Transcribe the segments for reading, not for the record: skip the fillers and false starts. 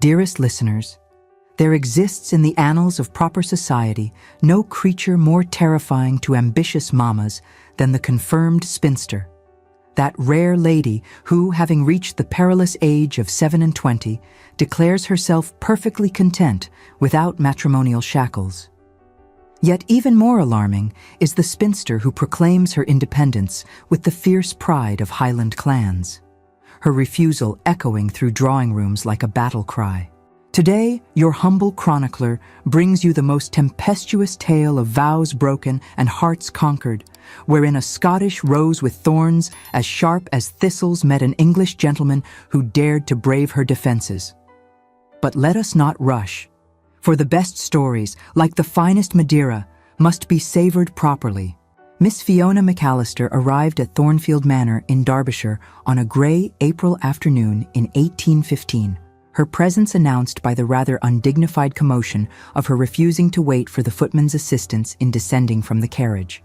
Dearest listeners, there exists in the annals of proper society no creature more terrifying to ambitious mamas than the confirmed spinster, that rare lady who, having reached the perilous age of 27, declares herself perfectly content without matrimonial shackles. Yet even more alarming is the spinster who proclaims her independence with the fierce pride of Highland clans, her refusal echoing through drawing rooms like a battle cry. Today, your humble chronicler brings you the most tempestuous tale of vows broken and hearts conquered, wherein a Scottish rose with thorns as sharp as thistles met an English gentleman who dared to brave her defenses. But let us not rush, for the best stories, like the finest Madeira, must be savored properly. Miss Fiona McAllister arrived at Thornfield Manor in Derbyshire on a grey April afternoon in 1815. Her presence announced by the rather undignified commotion of her refusing to wait for the footman's assistance in descending from the carriage.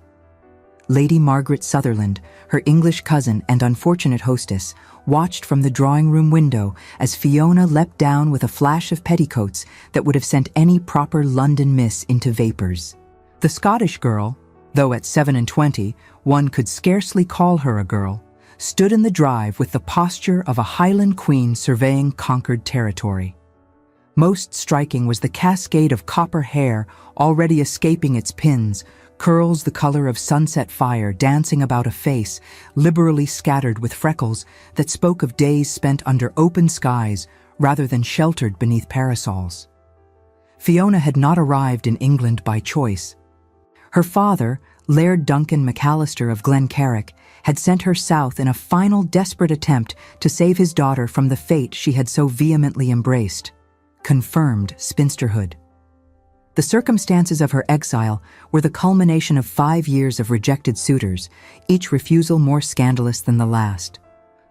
Lady Margaret Sutherland, her English cousin and unfortunate hostess, watched from the drawing-room window as Fiona leapt down with a flash of petticoats that would have sent any proper London miss into vapours. The Scottish girl, though at 27 one could scarcely call her a girl, stood in the drive with the posture of a Highland queen surveying conquered territory. Most striking was the cascade of copper hair already escaping its pins, curls the color of sunset fire dancing about a face liberally scattered with freckles that spoke of days spent under open skies rather than sheltered beneath parasols. Fiona had not arrived in England by choice. Her father, Laird Duncan McAllister of Glencarrick, had sent her south in a final desperate attempt to save his daughter from the fate she had so vehemently embraced, confirmed spinsterhood. The circumstances of her exile were the culmination of 5 years of rejected suitors, each refusal more scandalous than the last.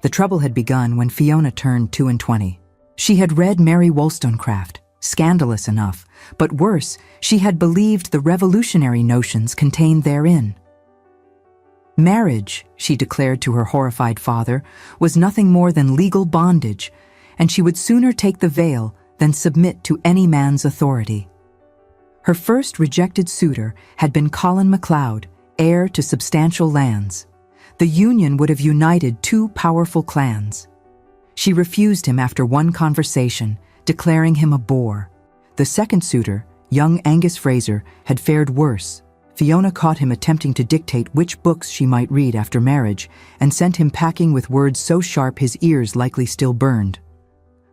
The trouble had begun when Fiona turned 22. She had read Mary Wollstonecraft, scandalous enough, but worse, she had believed the revolutionary notions contained therein. Marriage, she declared to her horrified father, was nothing more than legal bondage, and she would sooner take the veil than submit to any man's authority. Her first rejected suitor had been Colin MacLeod, heir to substantial lands. The union would have united two powerful clans. She refused him after one conversation, declaring him a bore. The second suitor, young Angus Fraser, had fared worse. Fiona caught him attempting to dictate which books she might read after marriage and sent him packing with words so sharp his ears likely still burned.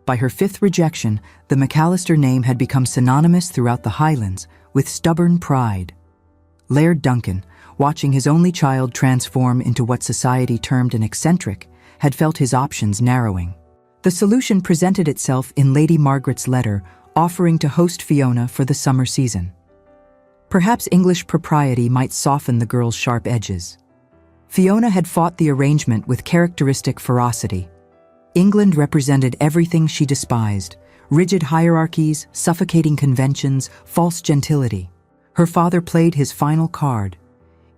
By her fifth rejection, the McAllister name had become synonymous throughout the Highlands with stubborn pride. Laird Duncan, watching his only child transform into what society termed an eccentric, had felt his options narrowing. The solution presented itself in Lady Margaret's letter offering to host Fiona for the summer season. Perhaps English propriety might soften the girl's sharp edges. Fiona had fought the arrangement with characteristic ferocity. England represented everything she despised: rigid hierarchies, suffocating conventions, false gentility. Her father played his final card.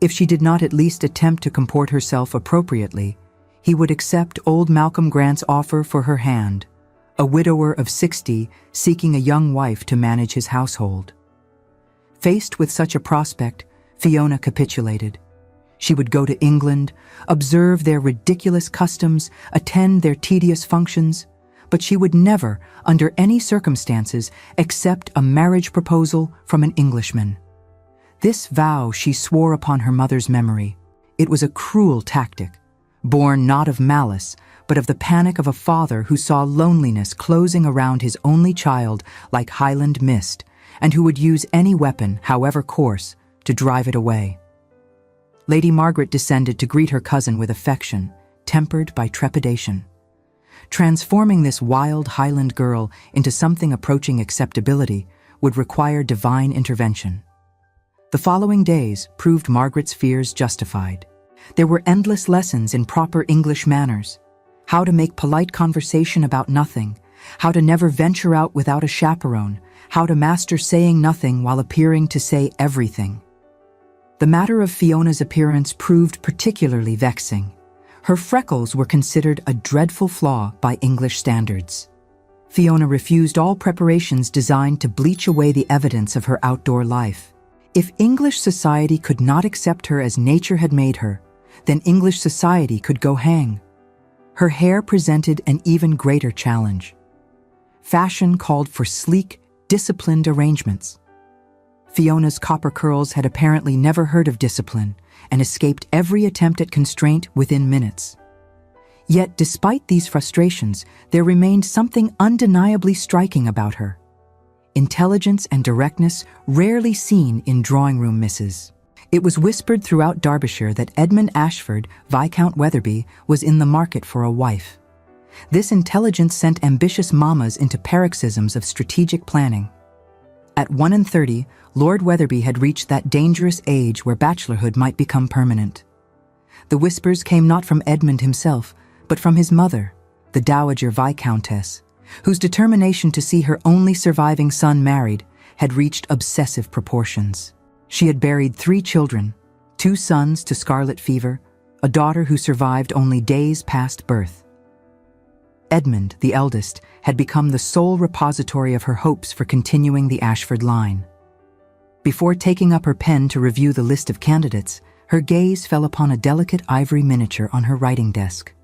If she did not at least attempt to comport herself appropriately, he would accept old Malcolm Grant's offer for her hand, a widower of 60 seeking a young wife to manage his household. Faced with such a prospect, Fiona capitulated. She would go to England, observe their ridiculous customs, attend their tedious functions, but she would never, under any circumstances, accept a marriage proposal from an Englishman. This vow she swore upon her mother's memory. It was a cruel tactic, born not of malice, but of the panic of a father who saw loneliness closing around his only child like Highland mist, and who would use any weapon, however coarse, to drive it away. Lady Margaret descended to greet her cousin with affection, tempered by trepidation. Transforming this wild Highland girl into something approaching acceptability would require divine intervention. The following days proved Margaret's fears justified. There were endless lessons in proper English manners: how to make polite conversation about nothing, how to never venture out without a chaperone, how to master saying nothing while appearing to say everything. The matter of Fiona's appearance proved particularly vexing. Her freckles were considered a dreadful flaw by English standards. Fiona refused all preparations designed to bleach away the evidence of her outdoor life. If English society could not accept her as nature had made her, then English society could go hang. Her hair presented an even greater challenge. Fashion called for sleek, disciplined arrangements. Fiona's copper curls had apparently never heard of discipline and escaped every attempt at constraint within minutes. Yet, despite these frustrations, there remained something undeniably striking about her. Intelligence and directness rarely seen in drawing-room misses. It was whispered throughout Derbyshire that Edmund Ashford, Viscount Weatherby, was in the market for a wife. This intelligence sent ambitious mamas into paroxysms of strategic planning. At 31, Lord Weatherby had reached that dangerous age where bachelorhood might become permanent. The whispers came not from Edmund himself, but from his mother, the Dowager Viscountess, whose determination to see her only surviving son married had reached obsessive proportions. She had buried 3 children, 2 sons to scarlet fever, a daughter who survived only days past birth. Edmund, the eldest, had become the sole repository of her hopes for continuing the Ashford line. Before taking up her pen to review the list of candidates, her gaze fell upon a delicate ivory miniature on her writing desk.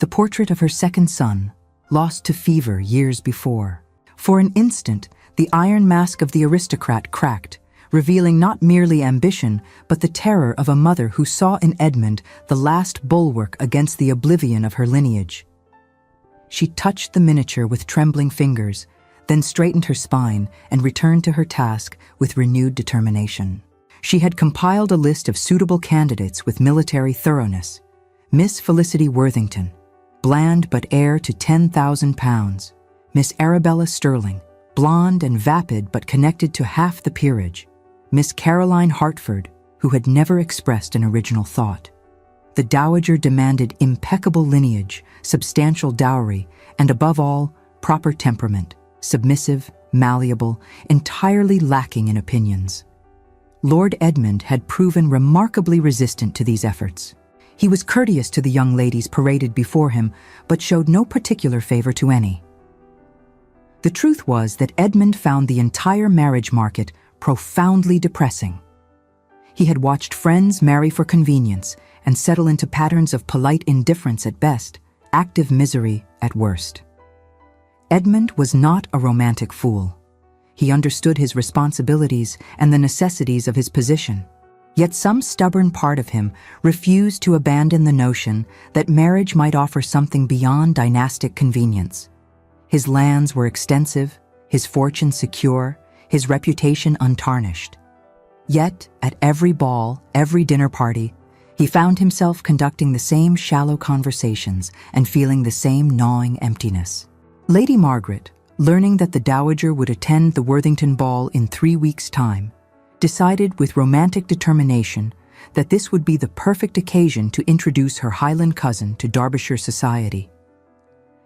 The portrait of her second son, lost to fever years before. For an instant, the iron mask of the aristocrat cracked, revealing not merely ambition, but the terror of a mother who saw in Edmund the last bulwark against the oblivion of her lineage. She touched the miniature with trembling fingers, then straightened her spine and returned to her task with renewed determination. She had compiled a list of suitable candidates with military thoroughness. Miss Felicity Worthington, bland but heir to £10,000. Miss Arabella Sterling, blonde and vapid but connected to half the peerage. Miss Caroline Hartford, who had never expressed an original thought. The dowager demanded impeccable lineage, substantial dowry, and above all, proper temperament, submissive, malleable, entirely lacking in opinions. Lord Edmund had proven remarkably resistant to these efforts. He was courteous to the young ladies paraded before him, but showed no particular favor to any. The truth was that Edmund found the entire marriage market profoundly depressing. He had watched friends marry for convenience and settle into patterns of polite indifference at best, active misery at worst. Edmund was not a romantic fool. He understood his responsibilities and the necessities of his position. Yet some stubborn part of him refused to abandon the notion that marriage might offer something beyond dynastic convenience. His lands were extensive, his fortune secure, his reputation untarnished. Yet, at every ball, every dinner party, he found himself conducting the same shallow conversations and feeling the same gnawing emptiness. Lady Margaret, learning that the Dowager would attend the Worthington Ball in 3 weeks' time, decided with romantic determination that this would be the perfect occasion to introduce her Highland cousin to Derbyshire society.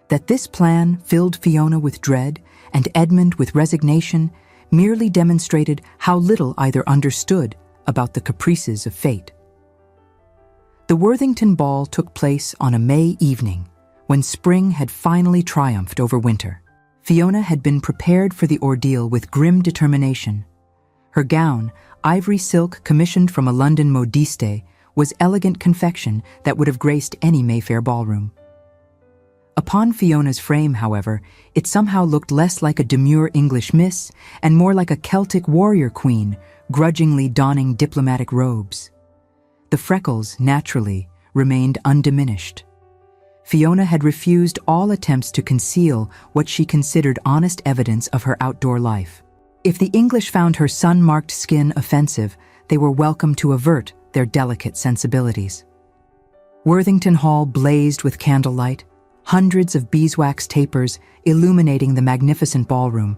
That this plan filled Fiona with dread and Edmund with resignation merely demonstrated how little either understood about the caprices of fate. The Worthington Ball took place on a May evening, when spring had finally triumphed over winter. Fiona had been prepared for the ordeal with grim determination. Her gown, ivory silk commissioned from a London modiste, was elegant confection that would have graced any Mayfair ballroom. Upon Fiona's frame, however, it somehow looked less like a demure English miss and more like a Celtic warrior queen, grudgingly donning diplomatic robes. The freckles, naturally, remained undiminished. Fiona had refused all attempts to conceal what she considered honest evidence of her outdoor life. If the English found her sun-marked skin offensive, they were welcome to avert their delicate sensibilities. Worthington Hall blazed with candlelight, hundreds of beeswax tapers illuminating the magnificent ballroom.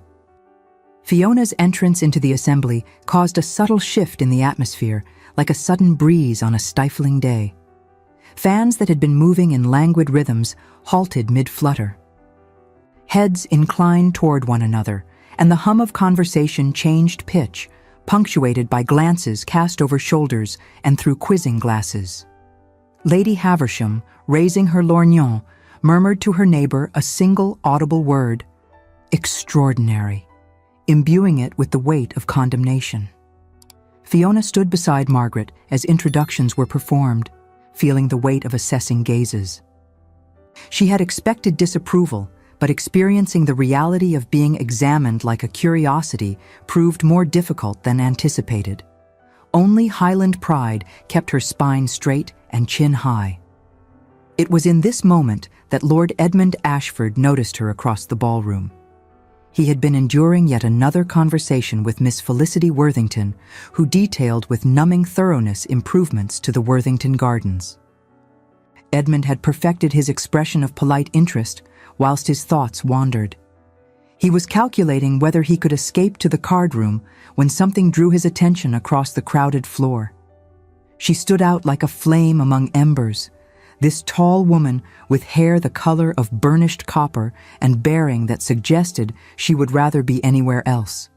Fiona's entrance into the assembly caused a subtle shift in the atmosphere, like a sudden breeze on a stifling day. Fans that had been moving in languid rhythms halted mid-flutter. Heads inclined toward one another, and the hum of conversation changed pitch, punctuated by glances cast over shoulders and through quizzing glasses. Lady Haversham, raising her lorgnon, murmured to her neighbor a single audible word, extraordinary, imbuing it with the weight of condemnation. Fiona stood beside Margaret as introductions were performed, feeling the weight of assessing gazes. She had expected disapproval, but experiencing the reality of being examined like a curiosity proved more difficult than anticipated. Only Highland pride kept her spine straight and chin high. It was in this moment that Lord Edmund Ashford noticed her across the ballroom. He had been enduring yet another conversation with Miss Felicity Worthington, who detailed with numbing thoroughness improvements to the Worthington Gardens. Edmund had perfected his expression of polite interest whilst his thoughts wandered. He was calculating whether he could escape to the card room when something drew his attention across the crowded floor. She stood out like a flame among embers, this tall woman with hair the color of burnished copper and bearing that suggested she would rather be anywhere else.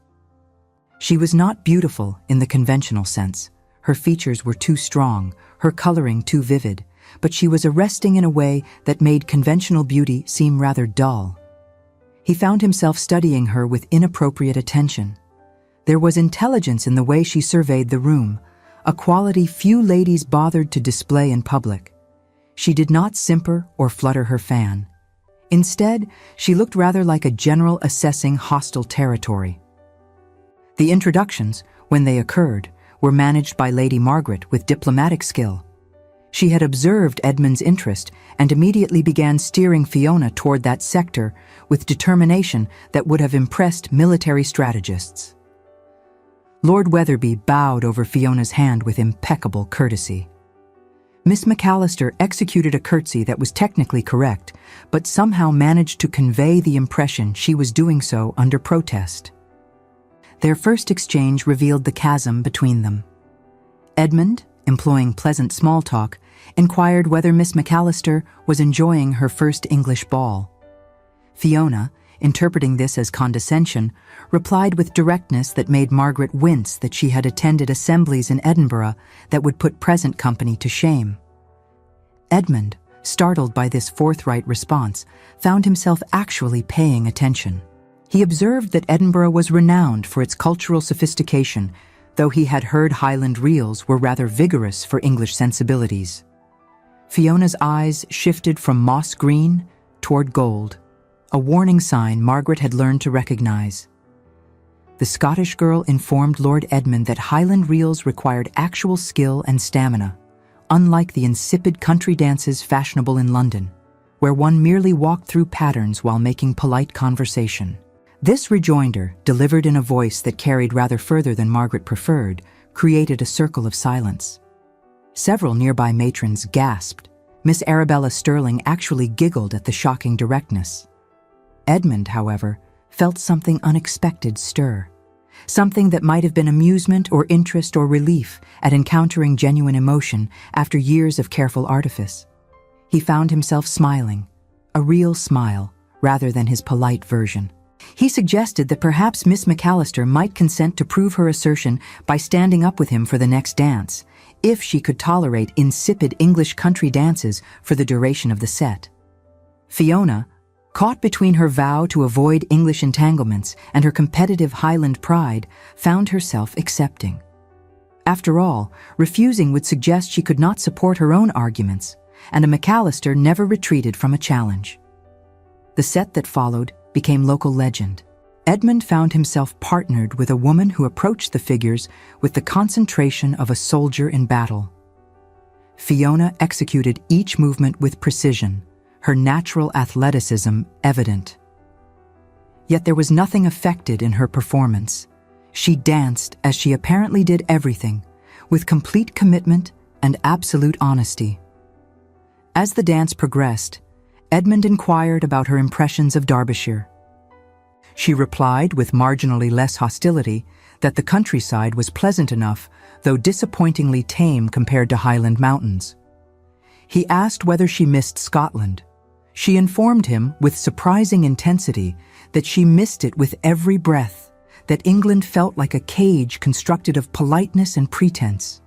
She was not beautiful in the conventional sense. Her features were too strong, her coloring too vivid, but she was arresting in a way that made conventional beauty seem rather dull. He found himself studying her with inappropriate attention. There was intelligence in the way she surveyed the room, a quality few ladies bothered to display in public. She did not simper or flutter her fan. Instead, she looked rather like a general assessing hostile territory. The introductions, when they occurred, were managed by Lady Margaret with diplomatic skill. She had observed Edmund's interest and immediately began steering Fiona toward that sector with determination that would have impressed military strategists. Lord Wetherby bowed over Fiona's hand with impeccable courtesy. Miss McAllister executed a curtsy that was technically correct, but somehow managed to convey the impression she was doing so under protest. Their first exchange revealed the chasm between them. Edmund, employing pleasant small talk, inquired whether Miss McAllister was enjoying her first English ball. Fiona, interpreting this as condescension, replied with directness that made Margaret wince that she had attended assemblies in Edinburgh that would put present company to shame. Edmund, startled by this forthright response, found himself actually paying attention. He observed that Edinburgh was renowned for its cultural sophistication, though he had heard Highland reels were rather vigorous for English sensibilities. Fiona's eyes shifted from moss green toward gold, a warning sign Margaret had learned to recognize. The Scottish girl informed Lord Edmund that Highland reels required actual skill and stamina, unlike the insipid country dances fashionable in London, where one merely walked through patterns while making polite conversation. This rejoinder, delivered in a voice that carried rather further than Margaret preferred, created a circle of silence. Several nearby matrons gasped. Miss Arabella Sterling actually giggled at the shocking directness. Edmund, however, felt something unexpected stir, something that might have been amusement or interest or relief at encountering genuine emotion after years of careful artifice. He found himself smiling, a real smile, rather than his polite version. He suggested that perhaps Miss McAllister might consent to prove her assertion by standing up with him for the next dance, if she could tolerate insipid English country dances for the duration of the set. Fiona, caught between her vow to avoid English entanglements and her competitive Highland pride, found herself accepting. After all, refusing would suggest she could not support her own arguments, and a McAllister never retreated from a challenge. The set that followed became local legend. Edmund found himself partnered with a woman who approached the figures with the concentration of a soldier in battle. Fiona executed each movement with precision, her natural athleticism evident. Yet there was nothing affected in her performance. She danced as she apparently did everything, with complete commitment and absolute honesty. As the dance progressed, Edmund inquired about her impressions of Derbyshire. She replied with marginally less hostility that the countryside was pleasant enough, though disappointingly tame compared to Highland mountains. He asked whether she missed Scotland. She informed him with surprising intensity that she missed it with every breath, that England felt like a cage constructed of politeness and pretense.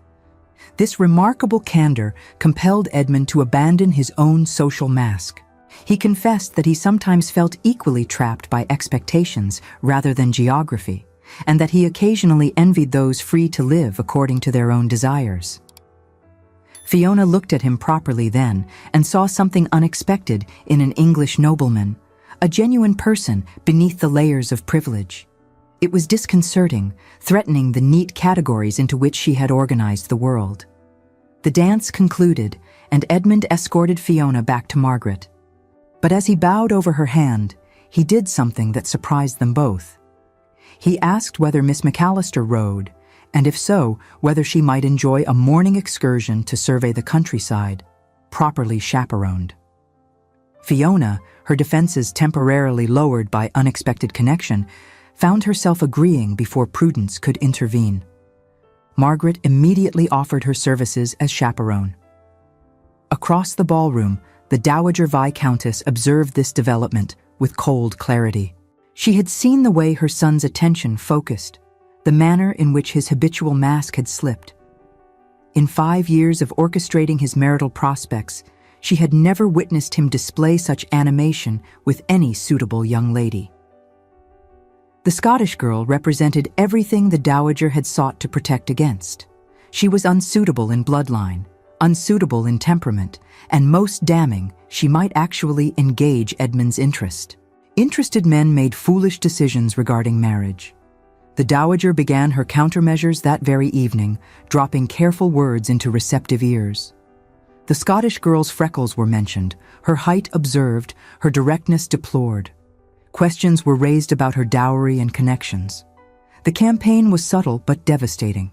This remarkable candor compelled Edmund to abandon his own social mask. He confessed that he sometimes felt equally trapped by expectations rather than geography, and that he occasionally envied those free to live according to their own desires. Fiona looked at him properly then and saw something unexpected in an English nobleman, a genuine person beneath the layers of privilege. It was disconcerting, threatening the neat categories into which she had organized the world. The dance concluded, and Edmund escorted Fiona back to Margaret. But as he bowed over her hand, he did something that surprised them both. He asked whether Miss McAllister rode, and if so, whether she might enjoy a morning excursion to survey the countryside, properly chaperoned. Fiona, her defenses temporarily lowered by unexpected connection, found herself agreeing before prudence could intervene. Margaret immediately offered her services as chaperone. Across the ballroom, the Dowager Viscountess observed this development with cold clarity. She had seen the way her son's attention focused, the manner in which his habitual mask had slipped. In 5 years of orchestrating his marital prospects, she had never witnessed him display such animation with any suitable young lady. The Scottish girl represented everything the Dowager had sought to protect against. She was unsuitable in bloodline, unsuitable in temperament, and most damning, she might actually engage Edmund's interest. Interested men made foolish decisions regarding marriage. The Dowager began her countermeasures that very evening, dropping careful words into receptive ears. The Scottish girl's freckles were mentioned, her height observed, her directness deplored. Questions were raised about her dowry and connections. The campaign was subtle but devastating.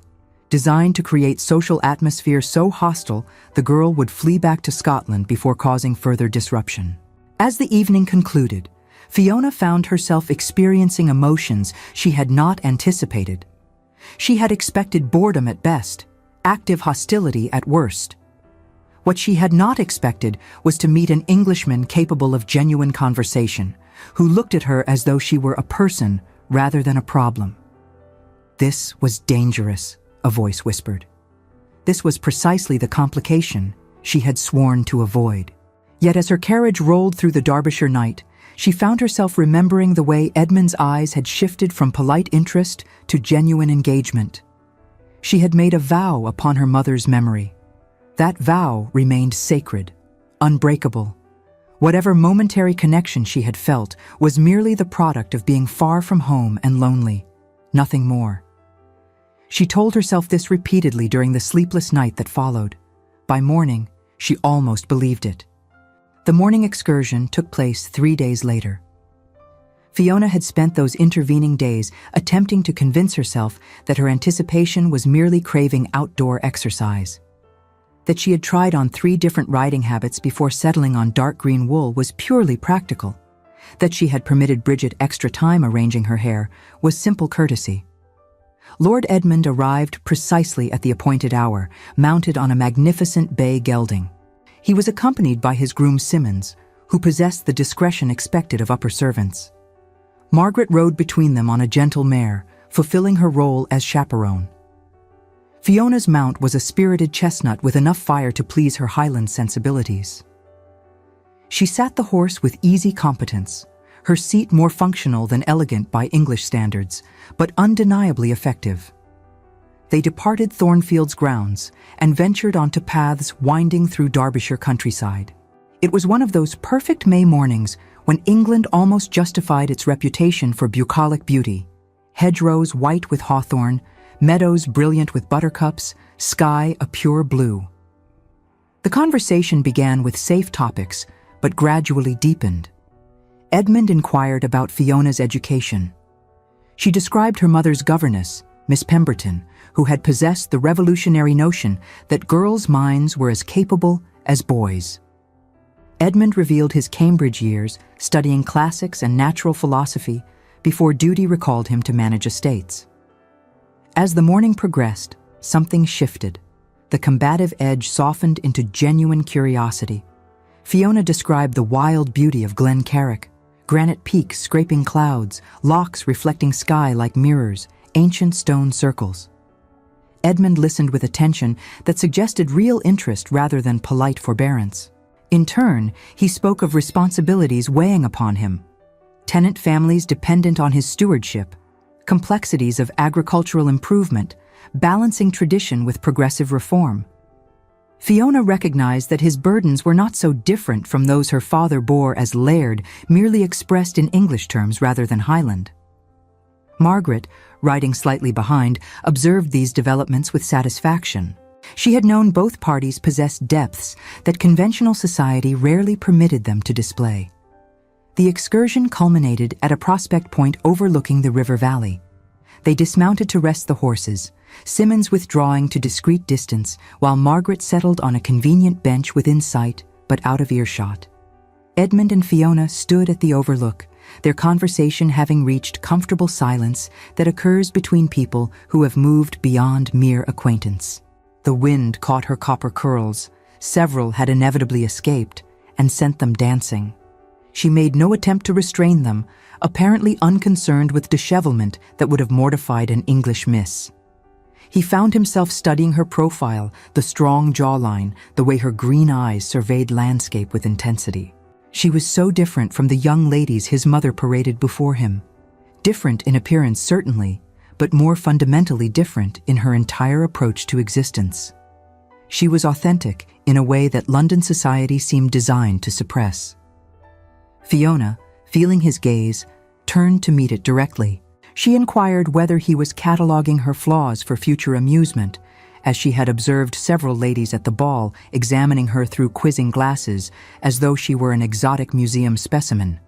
Designed to create social atmosphere so hostile, the girl would flee back to Scotland before causing further disruption. As the evening concluded, Fiona found herself experiencing emotions she had not anticipated. She had expected boredom at best, active hostility at worst. What she had not expected was to meet an Englishman capable of genuine conversation, who looked at her as though she were a person rather than a problem. "This was dangerous," a voice whispered. This was precisely the complication she had sworn to avoid. Yet as her carriage rolled through the Derbyshire night, she found herself remembering the way Edmund's eyes had shifted from polite interest to genuine engagement. She had made a vow upon her mother's memory. That vow remained sacred, unbreakable. Whatever momentary connection she had felt was merely the product of being far from home and lonely, nothing more. She told herself this repeatedly during the sleepless night that followed. By morning, she almost believed it. The morning excursion took place 3 days later. Fiona had spent those intervening days attempting to convince herself that her anticipation was merely craving outdoor exercise. That she had tried on 3 different riding habits before settling on dark green wool was purely practical. That she had permitted Bridget extra time arranging her hair was simple courtesy. Lord Edmund arrived precisely at the appointed hour, mounted on a magnificent bay gelding. He was accompanied by his groom Simmons, who possessed the discretion expected of upper servants. Margaret rode between them on a gentle mare, fulfilling her role as chaperone. Fiona's mount was a spirited chestnut with enough fire to please her Highlands sensibilities. She sat the horse with easy competence, her seat more functional than elegant by English standards, but undeniably effective. They departed Thornfield's grounds and ventured onto paths winding through Derbyshire countryside. It was one of those perfect May mornings when England almost justified its reputation for bucolic beauty. Hedgerows white with hawthorn, meadows brilliant with buttercups, sky a pure blue. The conversation began with safe topics, but gradually deepened. Edmund inquired about Fiona's education. She described her mother's governess, Miss Pemberton, who had possessed the revolutionary notion that girls' minds were as capable as boys. Edmund revealed his Cambridge years, studying classics and natural philosophy, before duty recalled him to manage estates. As the morning progressed, something shifted. The combative edge softened into genuine curiosity. Fiona described the wild beauty of Glen Carrick, granite peaks scraping clouds, lochs reflecting sky like mirrors, ancient stone circles. Edmund listened with attention that suggested real interest rather than polite forbearance. In turn, he spoke of responsibilities weighing upon him, tenant families dependent on his stewardship, complexities of agricultural improvement, balancing tradition with progressive reform. Fiona recognized that his burdens were not so different from those her father bore as laird, merely expressed in English terms rather than Highland. Margaret, riding slightly behind, observed these developments with satisfaction. She had known both parties possessed depths that conventional society rarely permitted them to display. The excursion culminated at a prospect point overlooking the river valley. They dismounted to rest the horses, Simmons withdrawing to discreet distance while Margaret settled on a convenient bench within sight but out of earshot. Edmund and Fiona stood at the overlook, their conversation having reached comfortable silence that occurs between people who have moved beyond mere acquaintance. The wind caught her copper curls. Several had inevitably escaped and sent them dancing. She made no attempt to restrain them, apparently unconcerned with dishevelment that would have mortified an English miss. He found himself studying her profile, the strong jawline, the way her green eyes surveyed landscape with intensity. She was so different from the young ladies his mother paraded before him. Different in appearance, certainly, but more fundamentally different in her entire approach to existence. She was authentic in a way that London society seemed designed to suppress. Fiona, feeling his gaze, turned to meet it directly. She inquired whether he was cataloging her flaws for future amusement, as she had observed several ladies at the ball examining her through quizzing glasses as though she were an exotic museum specimen.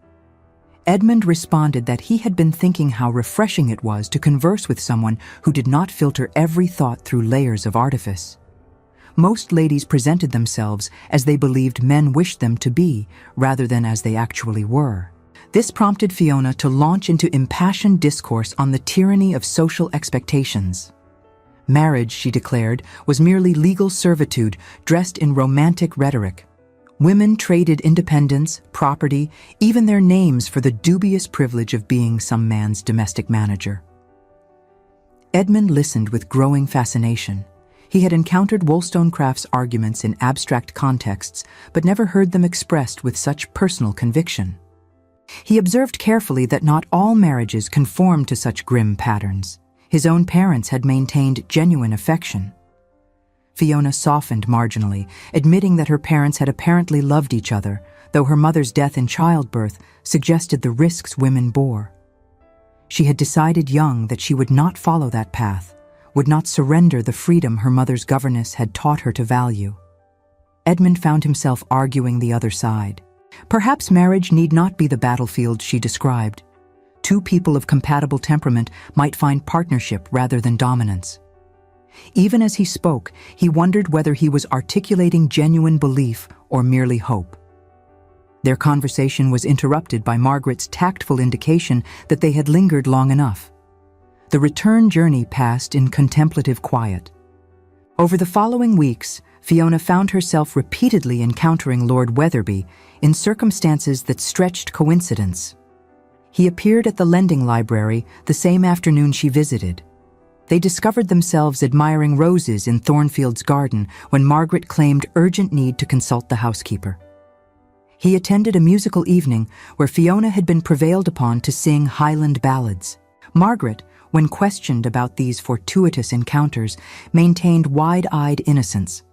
Edmund responded that he had been thinking how refreshing it was to converse with someone who did not filter every thought through layers of artifice. Most ladies presented themselves as they believed men wished them to be, rather than as they actually were. This prompted Fiona to launch into impassioned discourse on the tyranny of social expectations. Marriage, she declared, was merely legal servitude dressed in romantic rhetoric. Women traded independence, property, even their names for the dubious privilege of being some man's domestic manager. Edmund listened with growing fascination. He had encountered Wollstonecraft's arguments in abstract contexts, but never heard them expressed with such personal conviction. He observed carefully that not all marriages conformed to such grim patterns. His own parents had maintained genuine affection. Fiona softened marginally, admitting that her parents had apparently loved each other, though her mother's death in childbirth suggested the risks women bore. She had decided young that she would not follow that path, would not surrender the freedom her mother's governess had taught her to value. Edmund found himself arguing the other side. Perhaps marriage need not be the battlefield she described. Two people of compatible temperament might find partnership rather than dominance. Even as he spoke, he wondered whether he was articulating genuine belief or merely hope. Their conversation was interrupted by Margaret's tactful indication that they had lingered long enough. The return journey passed in contemplative quiet. Over the following weeks, Fiona found herself repeatedly encountering Lord Weatherby in circumstances that stretched coincidence. He appeared at the lending library the same afternoon she visited. They discovered themselves admiring roses in Thornfield's garden when Margaret claimed urgent need to consult the housekeeper. He attended a musical evening where Fiona had been prevailed upon to sing Highland ballads. Margaret, when questioned about these fortuitous encounters, maintained wide-eyed innocence.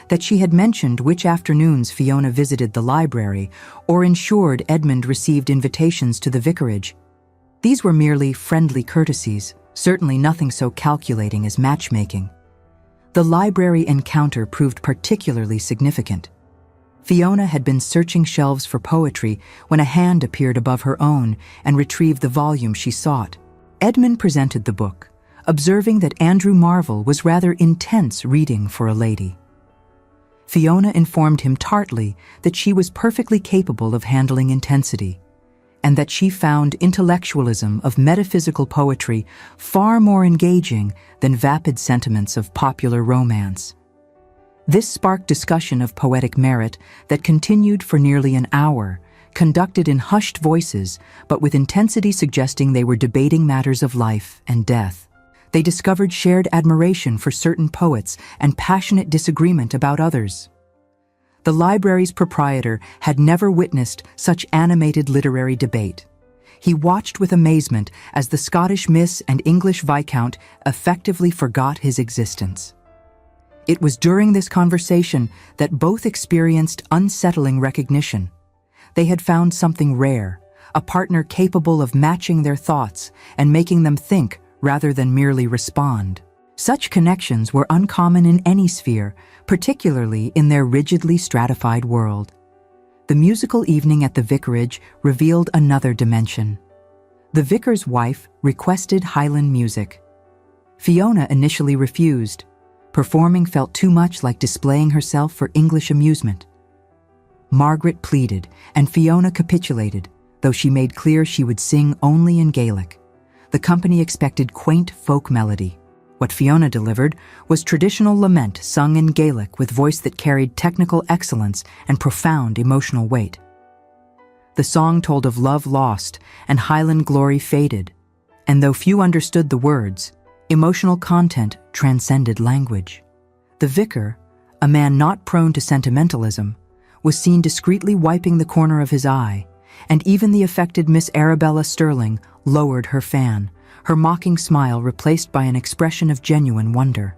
That she had mentioned which afternoons Fiona visited the library or ensured Edmund received invitations to the vicarage. These were merely friendly courtesies, certainly nothing so calculating as matchmaking. The library encounter proved particularly significant. Fiona had been searching shelves for poetry when a hand appeared above her own and retrieved the volume she sought. Edmund presented the book, observing that Andrew Marvell was rather intense reading for a lady. Fiona informed him tartly that she was perfectly capable of handling intensity, and that she found intellectualism of metaphysical poetry far more engaging than vapid sentiments of popular romance. This sparked discussion of poetic merit that continued for nearly an hour, conducted in hushed voices, but with intensity suggesting they were debating matters of life and death. They discovered shared admiration for certain poets and passionate disagreement about others. The library's proprietor had never witnessed such animated literary debate. He watched with amazement as the Scottish Miss and English Viscount effectively forgot his existence. It was during this conversation that both experienced unsettling recognition. They had found something rare, a partner capable of matching their thoughts and making them think rather than merely respond. Such connections were uncommon in any sphere, particularly in their rigidly stratified world. The musical evening at the vicarage revealed another dimension. The vicar's wife requested Highland music. Fiona initially refused. Performing felt too much like displaying herself for English amusement. Margaret pleaded, and Fiona capitulated, though she made clear she would sing only in Gaelic. The company expected quaint folk melody. What Fiona delivered was traditional lament sung in Gaelic with voice that carried technical excellence and profound emotional weight. The song told of love lost and Highland glory faded, and though few understood the words, emotional content transcended language. The vicar, a man not prone to sentimentalism, was seen discreetly wiping the corner of his eye, and even the affected Miss Arabella Sterling lowered her fan, her mocking smile replaced by an expression of genuine wonder.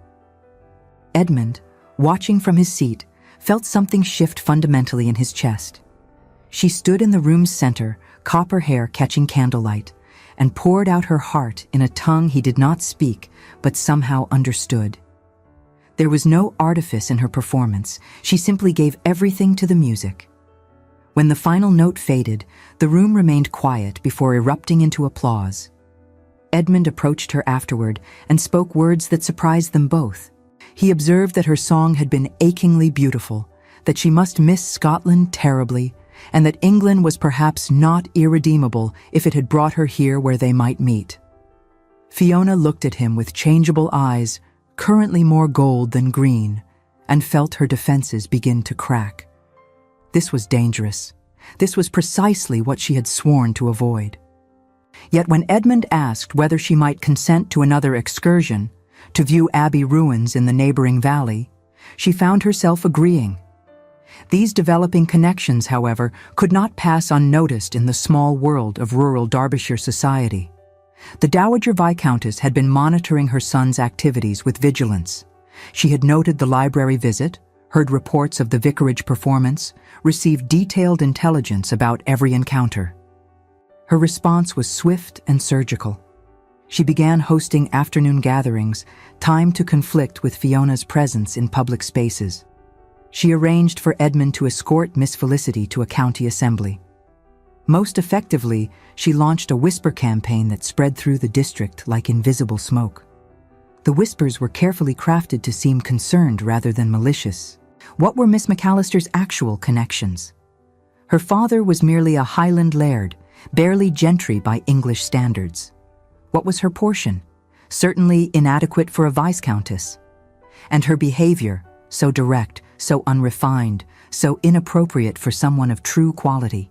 Edmund, watching from his seat, felt something shift fundamentally in his chest. She stood in the room's center, copper hair catching candlelight, and poured out her heart in a tongue he did not speak, but somehow understood. There was no artifice in her performance. She simply gave everything to the music. When the final note faded, the room remained quiet before erupting into applause. Edmund approached her afterward and spoke words that surprised them both. He observed that her song had been achingly beautiful, that she must miss Scotland terribly, and that England was perhaps not irredeemable if it had brought her here where they might meet. Fiona looked at him with changeable eyes, currently more gold than green, and felt her defenses begin to crack. This was dangerous. This was precisely what she had sworn to avoid. Yet when Edmund asked whether she might consent to another excursion, to view Abbey ruins in the neighboring valley, she found herself agreeing. These developing connections, however, could not pass unnoticed in the small world of rural Derbyshire society. The Dowager Viscountess had been monitoring her son's activities with vigilance. She had noted the library visit, heard reports of the vicarage performance, received detailed intelligence about every encounter. Her response was swift and surgical. She began hosting afternoon gatherings, timed to conflict with Fiona's presence in public spaces. She arranged for Edmund to escort Miss Felicity to a county assembly. Most effectively, she launched a whisper campaign that spread through the district like invisible smoke. The whispers were carefully crafted to seem concerned rather than malicious. What were Miss McAllister's actual connections? Her father was merely a Highland laird, barely gentry by English standards. What was her portion? Certainly inadequate for a viscountess. And her behavior, so direct, so unrefined, so inappropriate for someone of true quality.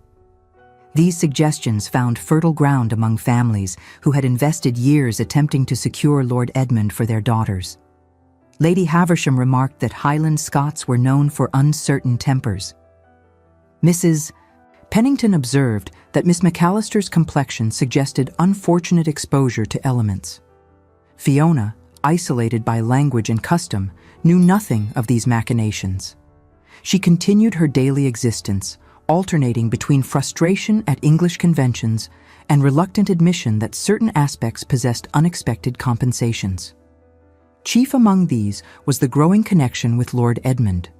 These suggestions found fertile ground among families who had invested years attempting to secure Lord Edmund for their daughters. Lady Haversham remarked that Highland Scots were known for uncertain tempers. Mrs. Pennington observed that Miss McAllister's complexion suggested unfortunate exposure to elements. Fiona, isolated by language and custom, knew nothing of these machinations. She continued her daily existence, alternating between frustration at English conventions and reluctant admission that certain aspects possessed unexpected compensations. Chief among these was the growing connection with Lord Edmund.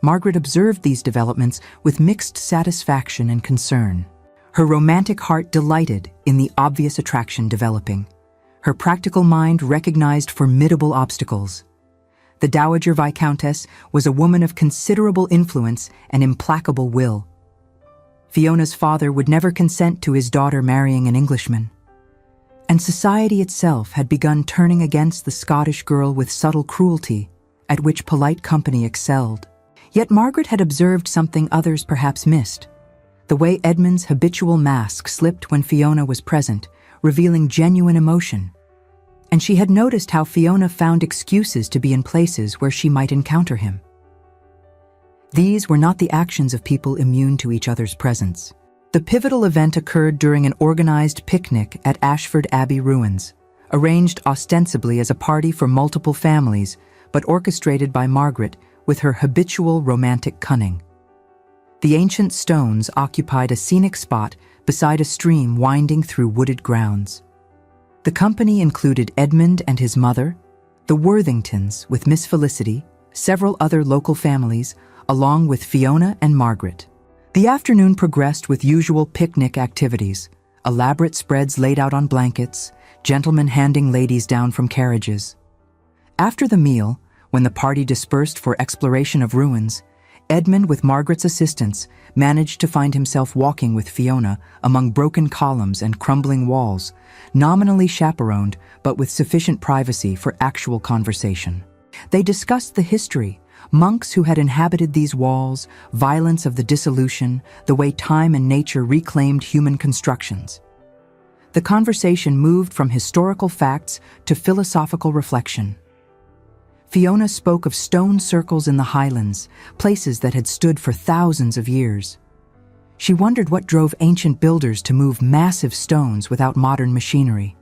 Margaret observed these developments with mixed satisfaction and concern. Her romantic heart delighted in the obvious attraction developing. Her practical mind recognized formidable obstacles. The Dowager Viscountess was a woman of considerable influence and implacable will. Fiona's father would never consent to his daughter marrying an Englishman. And society itself had begun turning against the Scottish girl with subtle cruelty, at which polite company excelled. Yet Margaret had observed something others perhaps missed. The way Edmund's habitual mask slipped when Fiona was present, revealing genuine emotion. And she had noticed how Fiona found excuses to be in places where she might encounter him. These were not the actions of people immune to each other's presence. The pivotal event occurred during an organized picnic at Ashford Abbey ruins, arranged ostensibly as a party for multiple families, but orchestrated by Margaret with her habitual romantic cunning. The ancient stones occupied a scenic spot beside a stream winding through wooded grounds. The company included Edmund and his mother, the Worthingtons with Miss Felicity, several other local families, along with Fiona and Margaret. The afternoon progressed with usual picnic activities, elaborate spreads laid out on blankets, gentlemen handing ladies down from carriages. After the meal, when the party dispersed for exploration of ruins, Edmund, with Margaret's assistance, managed to find himself walking with Fiona among broken columns and crumbling walls, nominally chaperoned but with sufficient privacy for actual conversation. They discussed the history, monks who had inhabited these walls, violence of the dissolution, the way time and nature reclaimed human constructions. The conversation moved from historical facts to philosophical reflection. Fiona spoke of stone circles in the Highlands, places that had stood for thousands of years. She wondered what drove ancient builders to move massive stones without modern machinery.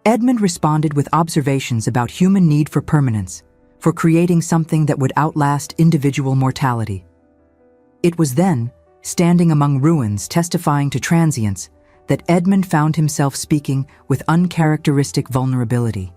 Edmund responded with observations about human need for permanence, for creating something that would outlast individual mortality. It was then, standing among ruins testifying to transience, that Edmund found himself speaking with uncharacteristic vulnerability.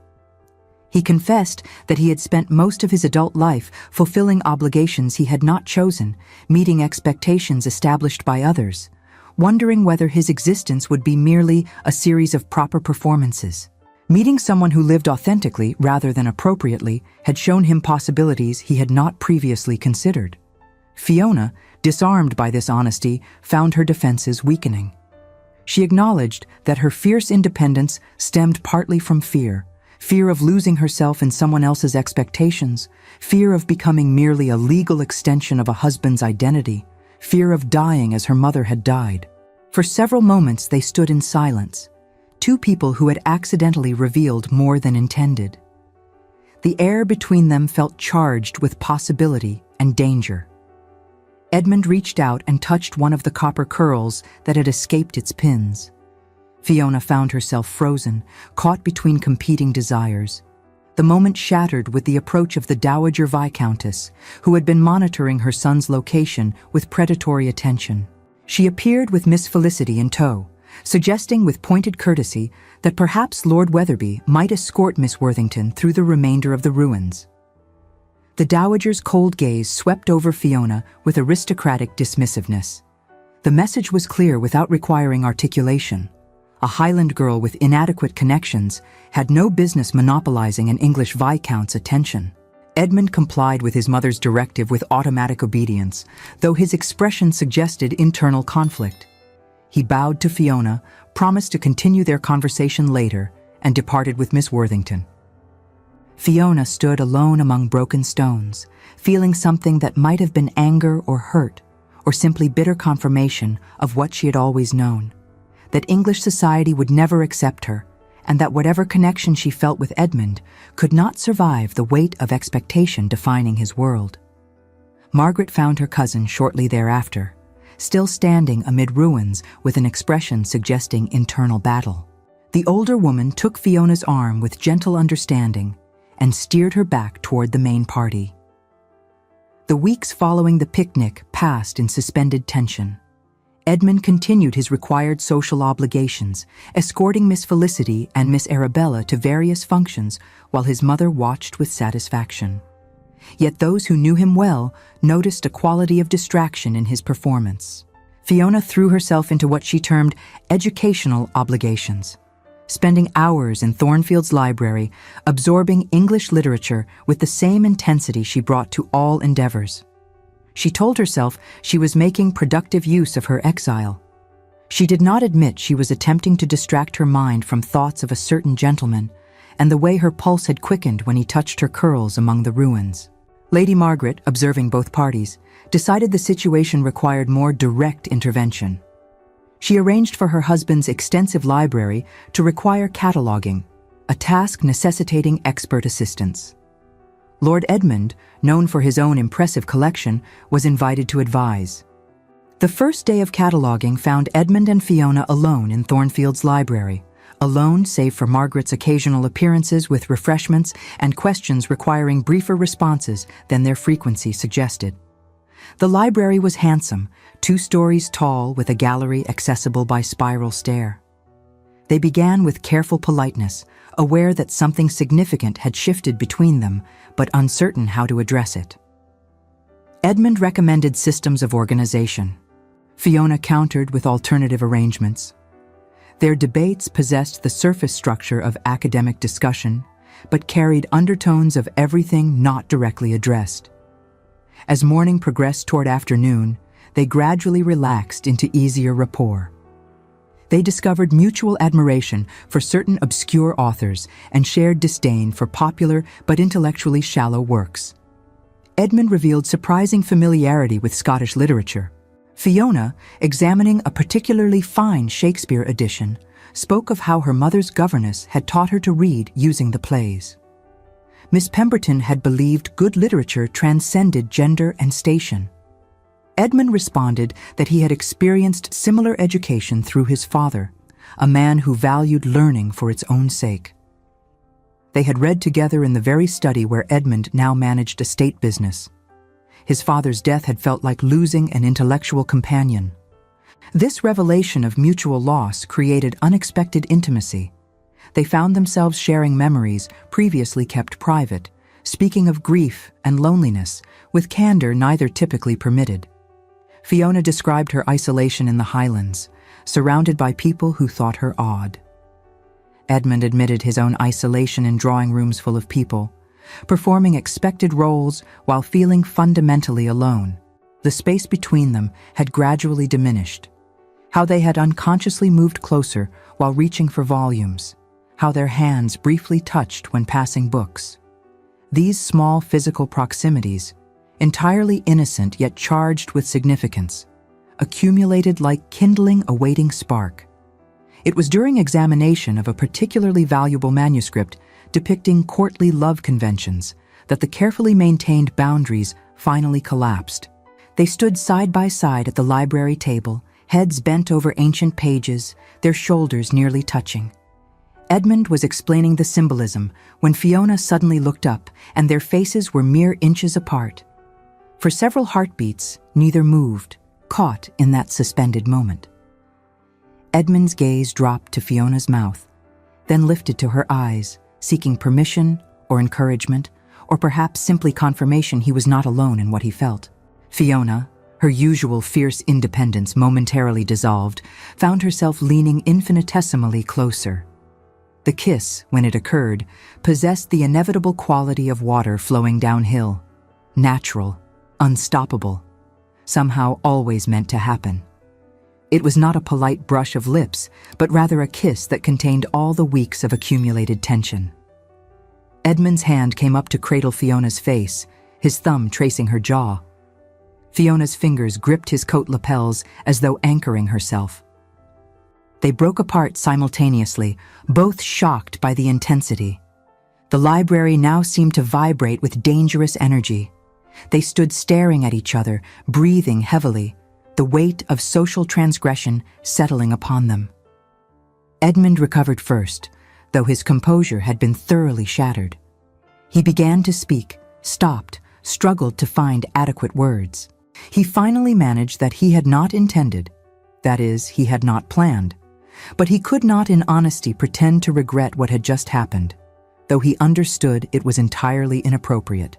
He confessed that he had spent most of his adult life fulfilling obligations he had not chosen, meeting expectations established by others, wondering whether his existence would be merely a series of proper performances. Meeting someone who lived authentically rather than appropriately had shown him possibilities he had not previously considered. Fiona, disarmed by this honesty, found her defenses weakening. She acknowledged that her fierce independence stemmed partly from fear of losing herself in someone else's expectations, fear of becoming merely a legal extension of a husband's identity, fear of dying as her mother had died. For several moments they stood in silence, two people who had accidentally revealed more than intended. The air between them felt charged with possibility and danger. Edmund reached out and touched one of the copper curls that had escaped its pins. Fiona found herself frozen, caught between competing desires. The moment shattered with the approach of the Dowager Viscountess, who had been monitoring her son's location with predatory attention. She appeared with Miss Felicity in tow, suggesting with pointed courtesy that perhaps Lord Weatherby might escort Miss Worthington through the remainder of the ruins. The Dowager's cold gaze swept over Fiona with aristocratic dismissiveness. The message was clear without requiring articulation. A Highland girl with inadequate connections had no business monopolizing an English viscount's attention. Edmund complied with his mother's directive with automatic obedience, though his expression suggested internal conflict. He bowed to Fiona, promised to continue their conversation later, and departed with Miss Worthington. Fiona stood alone among broken stones, feeling something that might have been anger or hurt, or simply bitter confirmation of what she had always known: that English society would never accept her, and that whatever connection she felt with Edmund could not survive the weight of expectation defining his world. Margaret found her cousin shortly thereafter, still standing amid ruins with an expression suggesting internal battle. The older woman took Fiona's arm with gentle understanding and steered her back toward the main party. The weeks following the picnic passed in suspended tension. Edmund continued his required social obligations, escorting Miss Felicity and Miss Arabella to various functions while his mother watched with satisfaction. Yet those who knew him well noticed a quality of distraction in his performance. Fiona threw herself into what she termed educational obligations, spending hours in Thornfield's library, absorbing English literature with the same intensity she brought to all endeavors. She told herself she was making productive use of her exile. She did not admit she was attempting to distract her mind from thoughts of a certain gentleman and the way her pulse had quickened when he touched her curls among the ruins. Lady Margaret, observing both parties, decided the situation required more direct intervention. She arranged for her husband's extensive library to require cataloging, a task necessitating expert assistance. Lord Edmund, known for his own impressive collection, was invited to advise. The first day of cataloguing found Edmund and Fiona alone in Thornfield's library, alone save for Margaret's occasional appearances with refreshments and questions requiring briefer responses than their frequency suggested. The library was handsome, 2 stories tall with a gallery accessible by spiral stair. They began with careful politeness, aware that something significant had shifted between them, but uncertain how to address it. Edmund recommended systems of organization. Fiona countered with alternative arrangements. Their debates possessed the surface structure of academic discussion, but carried undertones of everything not directly addressed. As morning progressed toward afternoon, they gradually relaxed into easier rapport. They discovered mutual admiration for certain obscure authors and shared disdain for popular but intellectually shallow works. Edmund revealed surprising familiarity with Scottish literature. Fiona, examining a particularly fine Shakespeare edition, spoke of how her mother's governess had taught her to read using the plays. Miss Pemberton had believed good literature transcended gender and station. Edmund responded that he had experienced similar education through his father, a man who valued learning for its own sake. They had read together in the very study where Edmund now managed a state business. His father's death had felt like losing an intellectual companion. This revelation of mutual loss created unexpected intimacy. They found themselves sharing memories previously kept private, speaking of grief and loneliness, with candor neither typically permitted. Fiona described her isolation in the Highlands, surrounded by people who thought her odd. Edmund admitted his own isolation in drawing rooms full of people, performing expected roles while feeling fundamentally alone. The space between them had gradually diminished. How they had unconsciously moved closer while reaching for volumes. How their hands briefly touched when passing books. These small physical proximities, entirely innocent yet charged with significance, accumulated like kindling a waiting spark. It was during examination of a particularly valuable manuscript depicting courtly love conventions that the carefully maintained boundaries finally collapsed. They stood side by side at the library table, heads bent over ancient pages, their shoulders nearly touching. Edmund was explaining the symbolism when Fiona suddenly looked up and their faces were mere inches apart. For several heartbeats, neither moved, caught in that suspended moment. Edmund's gaze dropped to Fiona's mouth, then lifted to her eyes, seeking permission or encouragement, or perhaps simply confirmation he was not alone in what he felt. Fiona, her usual fierce independence momentarily dissolved, found herself leaning infinitesimally closer. The kiss, when it occurred, possessed the inevitable quality of water flowing downhill. Natural, unstoppable, somehow always meant to happen. It was not a polite brush of lips, but rather a kiss that contained all the weeks of accumulated tension. Edmund's hand came up to cradle Fiona's face, his thumb tracing her jaw. Fiona's fingers gripped his coat lapels as though anchoring herself. They broke apart simultaneously, both shocked by the intensity. The library now seemed to vibrate with dangerous energy. They stood staring at each other, breathing heavily, the weight of social transgression settling upon them. Edmund recovered first, though his composure had been thoroughly shattered. He began to speak, stopped, struggled to find adequate words. He finally managed that he had not intended, that is, he had not planned, but he could not in honesty pretend to regret what had just happened, though he understood it was entirely inappropriate.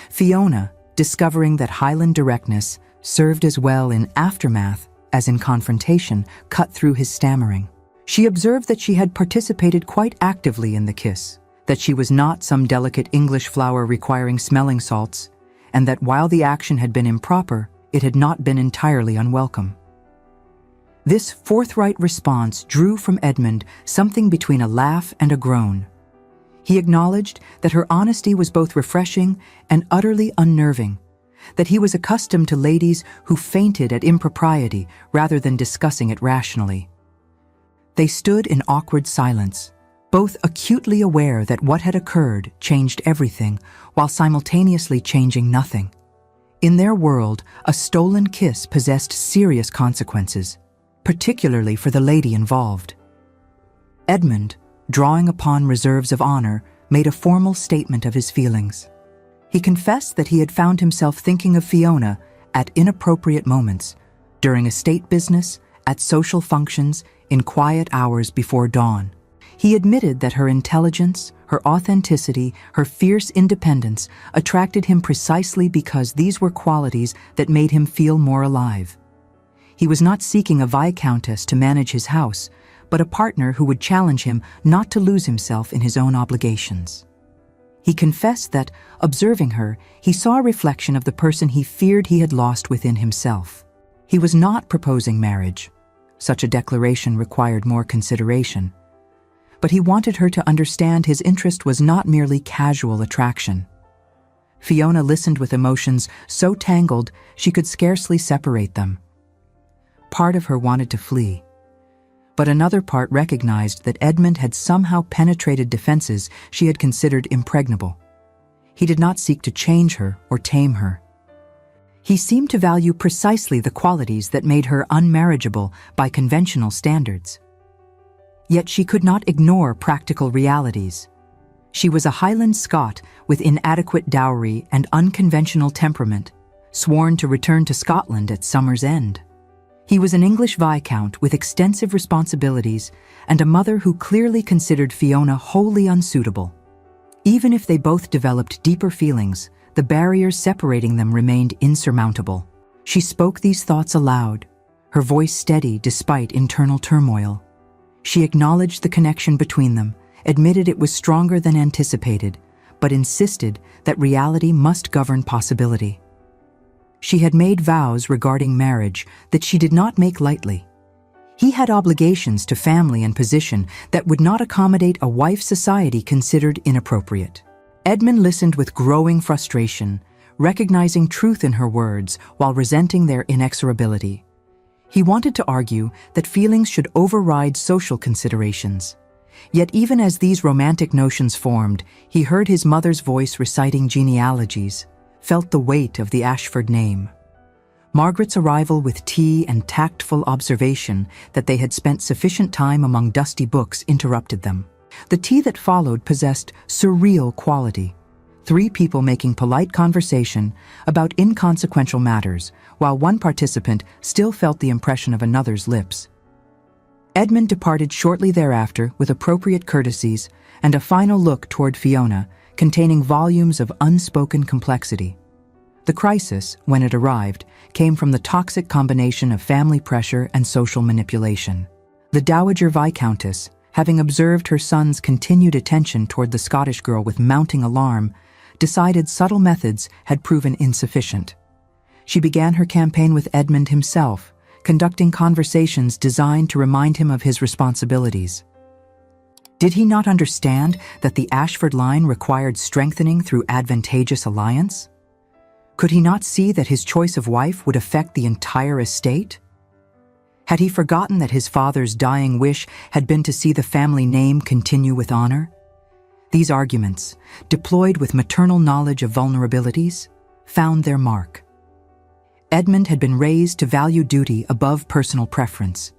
Fiona, discovering that Highland directness served as well in aftermath as in confrontation, cut through his stammering. She observed that she had participated quite actively in the kiss, that she was not some delicate English flower requiring smelling salts, and that while the action had been improper, it had not been entirely unwelcome. This forthright response drew from Edmund something between a laugh and a groan. He acknowledged that her honesty was both refreshing and utterly unnerving, that he was accustomed to ladies who fainted at impropriety rather than discussing it rationally. They stood in awkward silence, both acutely aware that what had occurred changed everything while simultaneously changing nothing. In their world, a stolen kiss possessed serious consequences, particularly for the lady involved. Edmund, drawing upon reserves of honor, made a formal statement of his feelings. He confessed that he had found himself thinking of Fiona at inappropriate moments, during estate business, at social functions, in quiet hours before dawn. He admitted that her intelligence, her authenticity, her fierce independence attracted him precisely because these were qualities that made him feel more alive. He was not seeking a viscountess to manage his house, but a partner who would challenge him not to lose himself in his own obligations. He confessed that, observing her, he saw a reflection of the person he feared he had lost within himself. He was not proposing marriage. Such a declaration required more consideration. But he wanted her to understand his interest was not merely casual attraction. Fiona listened with emotions so tangled she could scarcely separate them. Part of her wanted to flee, but another part recognized that Edmund had somehow penetrated defenses she had considered impregnable. He did not seek to change her or tame her. He seemed to value precisely the qualities that made her unmarriageable by conventional standards. Yet she could not ignore practical realities. She was a Highland Scot with inadequate dowry and unconventional temperament, sworn to return to Scotland at summer's end. He was an English viscount with extensive responsibilities and a mother who clearly considered Fiona wholly unsuitable. Even if they both developed deeper feelings, the barriers separating them remained insurmountable. She spoke these thoughts aloud, her voice steady despite internal turmoil. She acknowledged the connection between them, admitted it was stronger than anticipated, but insisted that reality must govern possibility. She had made vows regarding marriage that she did not make lightly. He had obligations to family and position that would not accommodate a wife society considered inappropriate. Edmund listened with growing frustration, recognizing truth in her words while resenting their inexorability. He wanted to argue that feelings should override social considerations. Yet even as these romantic notions formed, he heard his mother's voice reciting genealogies, felt the weight of the Ashford name. Margaret's arrival with tea and tactful observation that they had spent sufficient time among dusty books interrupted them. The tea that followed possessed surreal quality. 3 people making polite conversation about inconsequential matters, while one participant still felt the impression of another's lips. Edmund departed shortly thereafter with appropriate courtesies and a final look toward Fiona, containing volumes of unspoken complexity. The crisis, when it arrived, came from the toxic combination of family pressure and social manipulation. The Dowager Viscountess, having observed her son's continued attention toward the Scottish girl with mounting alarm, decided subtle methods had proven insufficient. She began her campaign with Edmund himself, conducting conversations designed to remind him of his responsibilities. Did he not understand that the Ashford line required strengthening through advantageous alliance? Could he not see that his choice of wife would affect the entire estate? Had he forgotten that his father's dying wish had been to see the family name continue with honor? These arguments, deployed with maternal knowledge of vulnerabilities, found their mark. Edmund had been raised to value duty above personal preference.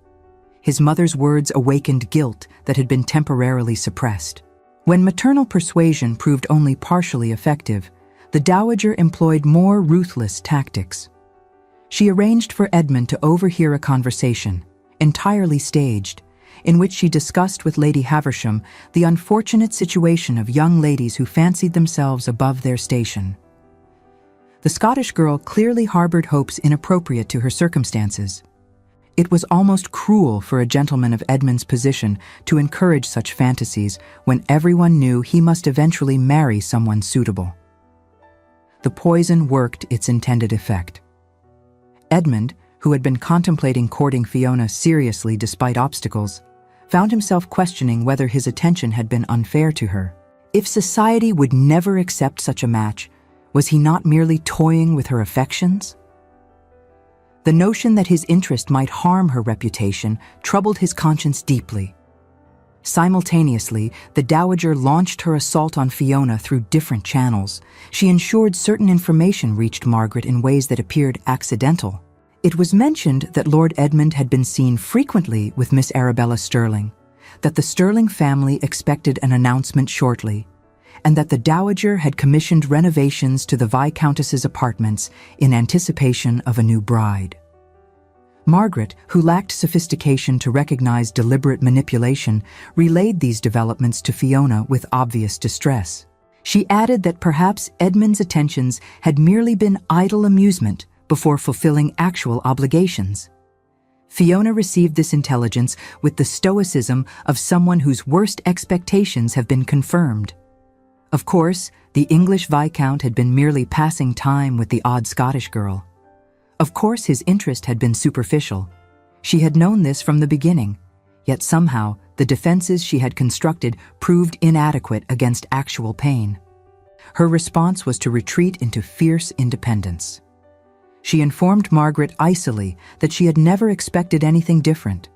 His mother's words awakened guilt that had been temporarily suppressed. When maternal persuasion proved only partially effective, the Dowager employed more ruthless tactics. She arranged for Edmund to overhear a conversation, entirely staged, in which she discussed with Lady Haversham the unfortunate situation of young ladies who fancied themselves above their station. The Scottish girl clearly harbored hopes inappropriate to her circumstances. It was almost cruel for a gentleman of Edmund's position to encourage such fantasies when everyone knew he must eventually marry someone suitable. The poison worked its intended effect. Edmund, who had been contemplating courting Fiona seriously despite obstacles, found himself questioning whether his attention had been unfair to her. If society would never accept such a match, was he not merely toying with her affections? The notion that his interest might harm her reputation troubled his conscience deeply. Simultaneously, the Dowager launched her assault on Fiona through different channels. She ensured certain information reached Margaret in ways that appeared accidental. It was mentioned that Lord Edmund had been seen frequently with Miss Arabella Sterling, that the Sterling family expected an announcement shortly, and that the Dowager had commissioned renovations to the Viscountess's apartments in anticipation of a new bride. Margaret, who lacked sophistication to recognize deliberate manipulation, relayed these developments to Fiona with obvious distress. She added that perhaps Edmund's attentions had merely been idle amusement before fulfilling actual obligations. Fiona received this intelligence with the stoicism of someone whose worst expectations have been confirmed. Of course, the English Viscount had been merely passing time with the odd Scottish girl. Of course, his interest had been superficial. She had known this from the beginning, yet somehow the defenses she had constructed proved inadequate against actual pain. Her response was to retreat into fierce independence. She informed Margaret icily that she had never expected anything different,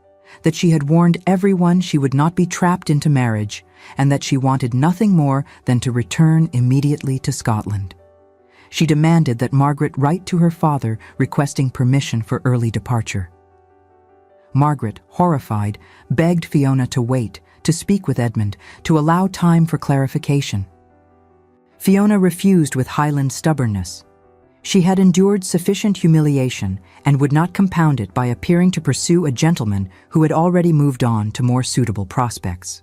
that she had warned everyone she would not be trapped into marriage, and that she wanted nothing more than to return immediately to Scotland. She demanded that Margaret write to her father requesting permission for early departure. Margaret, horrified, begged Fiona to wait, to speak with Edmund, to allow time for clarification. Fiona refused with Highland stubbornness. She had endured sufficient humiliation and would not compound it by appearing to pursue a gentleman who had already moved on to more suitable prospects.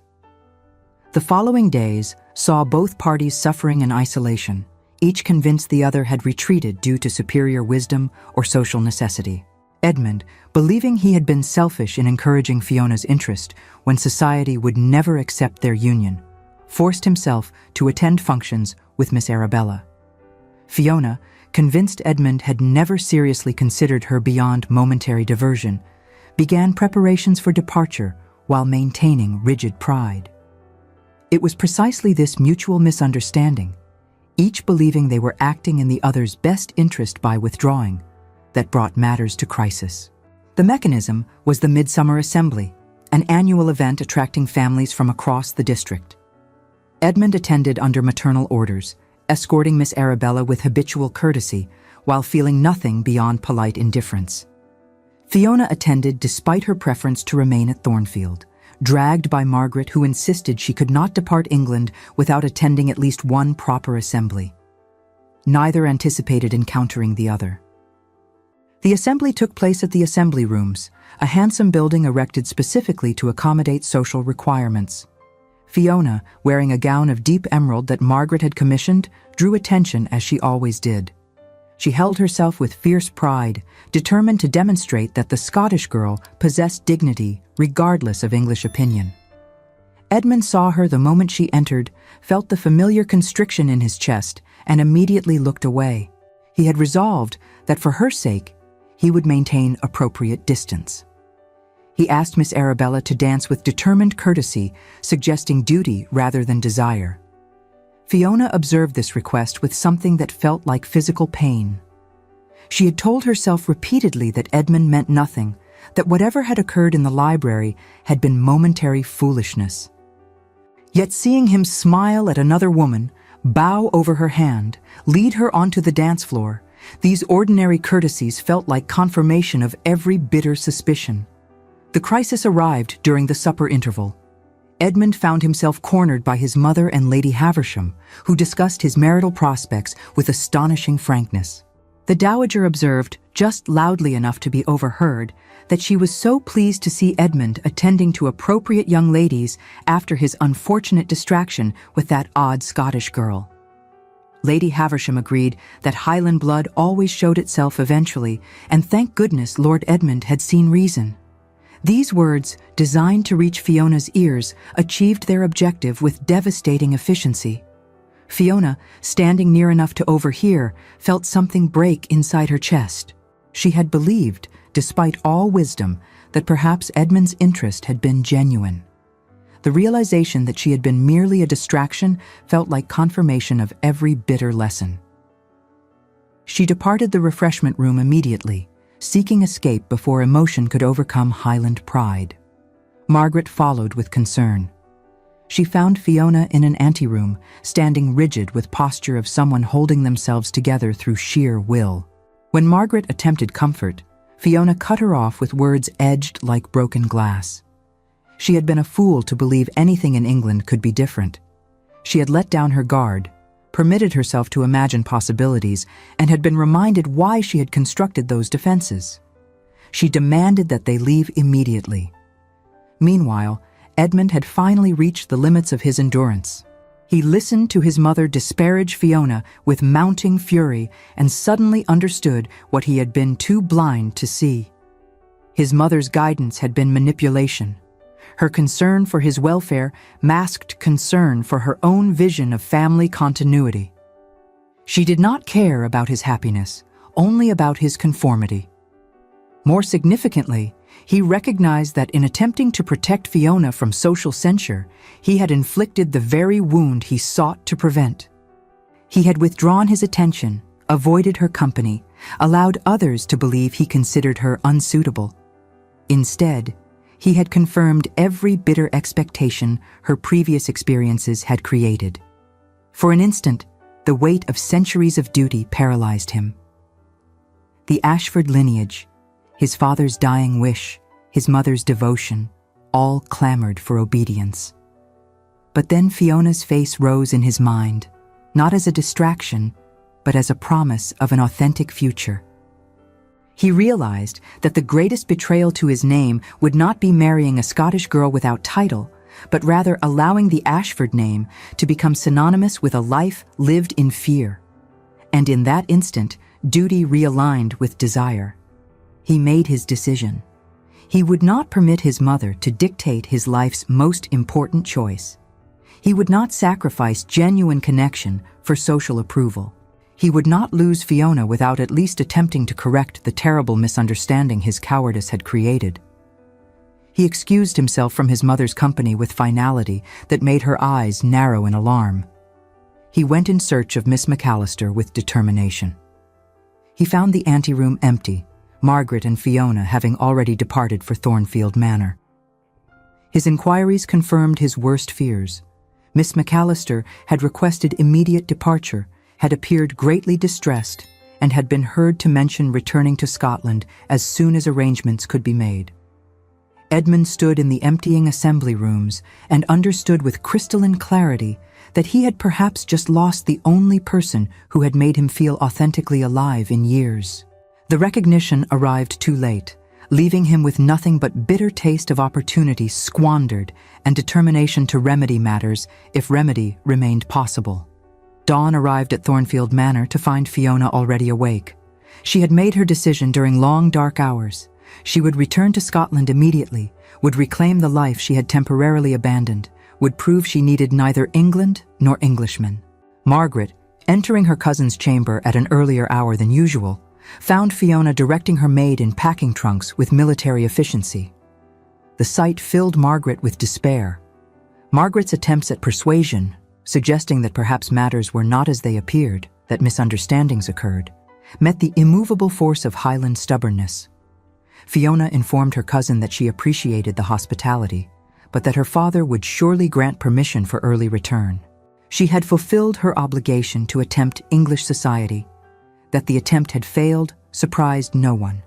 The following days saw both parties suffering in isolation, each convinced the other had retreated due to superior wisdom or social necessity. Edmund, believing he had been selfish in encouraging Fiona's interest when society would never accept their union, forced himself to attend functions with Miss Arabella. Fiona, convinced Edmund had never seriously considered her beyond momentary diversion, began preparations for departure while maintaining rigid pride. It was precisely this mutual misunderstanding, each believing they were acting in the other's best interest by withdrawing, that brought matters to crisis. The mechanism was the Midsummer Assembly, an annual event attracting families from across the district. Edmund attended under maternal orders, escorting Miss Arabella with habitual courtesy, while feeling nothing beyond polite indifference. Fiona attended despite her preference to remain at Thornfield, dragged by Margaret, who insisted she could not depart England without attending at least one proper assembly. Neither anticipated encountering the other. The assembly took place at the Assembly Rooms, a handsome building erected specifically to accommodate social requirements. Fiona, wearing a gown of deep emerald that Margaret had commissioned, drew attention as she always did. She held herself with fierce pride, determined to demonstrate that the Scottish girl possessed dignity regardless of English opinion. Edmund saw her the moment she entered, felt the familiar constriction in his chest, and immediately looked away. He had resolved that for her sake, he would maintain appropriate distance. He asked Miss Arabella to dance with determined courtesy, suggesting duty rather than desire. Fiona observed this request with something that felt like physical pain. She had told herself repeatedly that Edmund meant nothing, that whatever had occurred in the library had been momentary foolishness. Yet seeing him smile at another woman, bow over her hand, lead her onto the dance floor, these ordinary courtesies felt like confirmation of every bitter suspicion. The crisis arrived during the supper interval. Edmund found himself cornered by his mother and Lady Haversham, who discussed his marital prospects with astonishing frankness. The Dowager observed, just loudly enough to be overheard, that she was so pleased to see Edmund attending to appropriate young ladies after his unfortunate distraction with that odd Scottish girl. Lady Haversham agreed that Highland blood always showed itself eventually, and thank goodness Lord Edmund had seen reason. These words, designed to reach Fiona's ears, achieved their objective with devastating efficiency. Fiona, standing near enough to overhear, felt something break inside her chest. She had believed, despite all wisdom, that perhaps Edmund's interest had been genuine. The realization that she had been merely a distraction felt like confirmation of every bitter lesson. She departed the refreshment room immediately, seeking escape before emotion could overcome Highland pride. Margaret followed with concern. She found Fiona in an anteroom, standing rigid with posture of someone holding themselves together through sheer will. When Margaret attempted comfort, Fiona cut her off with words edged like broken glass. She had been a fool to believe anything in England could be different. She had let down her guard, permitted herself to imagine possibilities, and had been reminded why she had constructed those defenses. She demanded that they leave immediately. Meanwhile, Edmund had finally reached the limits of his endurance. He listened to his mother disparage Fiona with mounting fury and suddenly understood what he had been too blind to see. His mother's guidance had been manipulation. Her concern for his welfare masked concern for her own vision of family continuity. She did not care about his happiness, only about his conformity. More significantly, he recognized that in attempting to protect Fiona from social censure, he had inflicted the very wound he sought to prevent. He had withdrawn his attention, avoided her company, allowed others to believe he considered her unsuitable. Instead, he had confirmed every bitter expectation her previous experiences had created. For an instant, the weight of centuries of duty paralyzed him. The Ashford lineage, his father's dying wish, his mother's devotion, all clamored for obedience. But then Fiona's face rose in his mind, not as a distraction, but as a promise of an authentic future. He realized that the greatest betrayal to his name would not be marrying a Scottish girl without title, but rather allowing the Ashford name to become synonymous with a life lived in fear. And in that instant, duty realigned with desire. He made his decision. He would not permit his mother to dictate his life's most important choice. He would not sacrifice genuine connection for social approval. He would not lose Fiona without at least attempting to correct the terrible misunderstanding his cowardice had created. He excused himself from his mother's company with finality that made her eyes narrow in alarm. He went in search of Miss McAllister with determination. He found the anteroom empty, Margaret and Fiona having already departed for Thornfield Manor. His inquiries confirmed his worst fears. Miss McAllister had requested immediate departure, had appeared greatly distressed, and had been heard to mention returning to Scotland as soon as arrangements could be made. Edmund stood in the emptying assembly rooms and understood with crystalline clarity that he had perhaps just lost the only person who had made him feel authentically alive in years. The recognition arrived too late, leaving him with nothing but bitter taste of opportunity squandered and determination to remedy matters if remedy remained possible. Dawn arrived at Thornfield Manor to find Fiona already awake. She had made her decision during long, dark hours. She would return to Scotland immediately, would reclaim the life she had temporarily abandoned, would prove she needed neither England nor Englishmen. Margaret, entering her cousin's chamber at an earlier hour than usual, found Fiona directing her maid in packing trunks with military efficiency. The sight filled Margaret with despair. Margaret's attempts at persuasion, suggesting that perhaps matters were not as they appeared, that misunderstandings occurred, met the immovable force of Highland stubbornness. Fiona informed her cousin that she appreciated the hospitality, but that her father would surely grant permission for early return. She had fulfilled her obligation to attempt English society. That the attempt had failed surprised no one.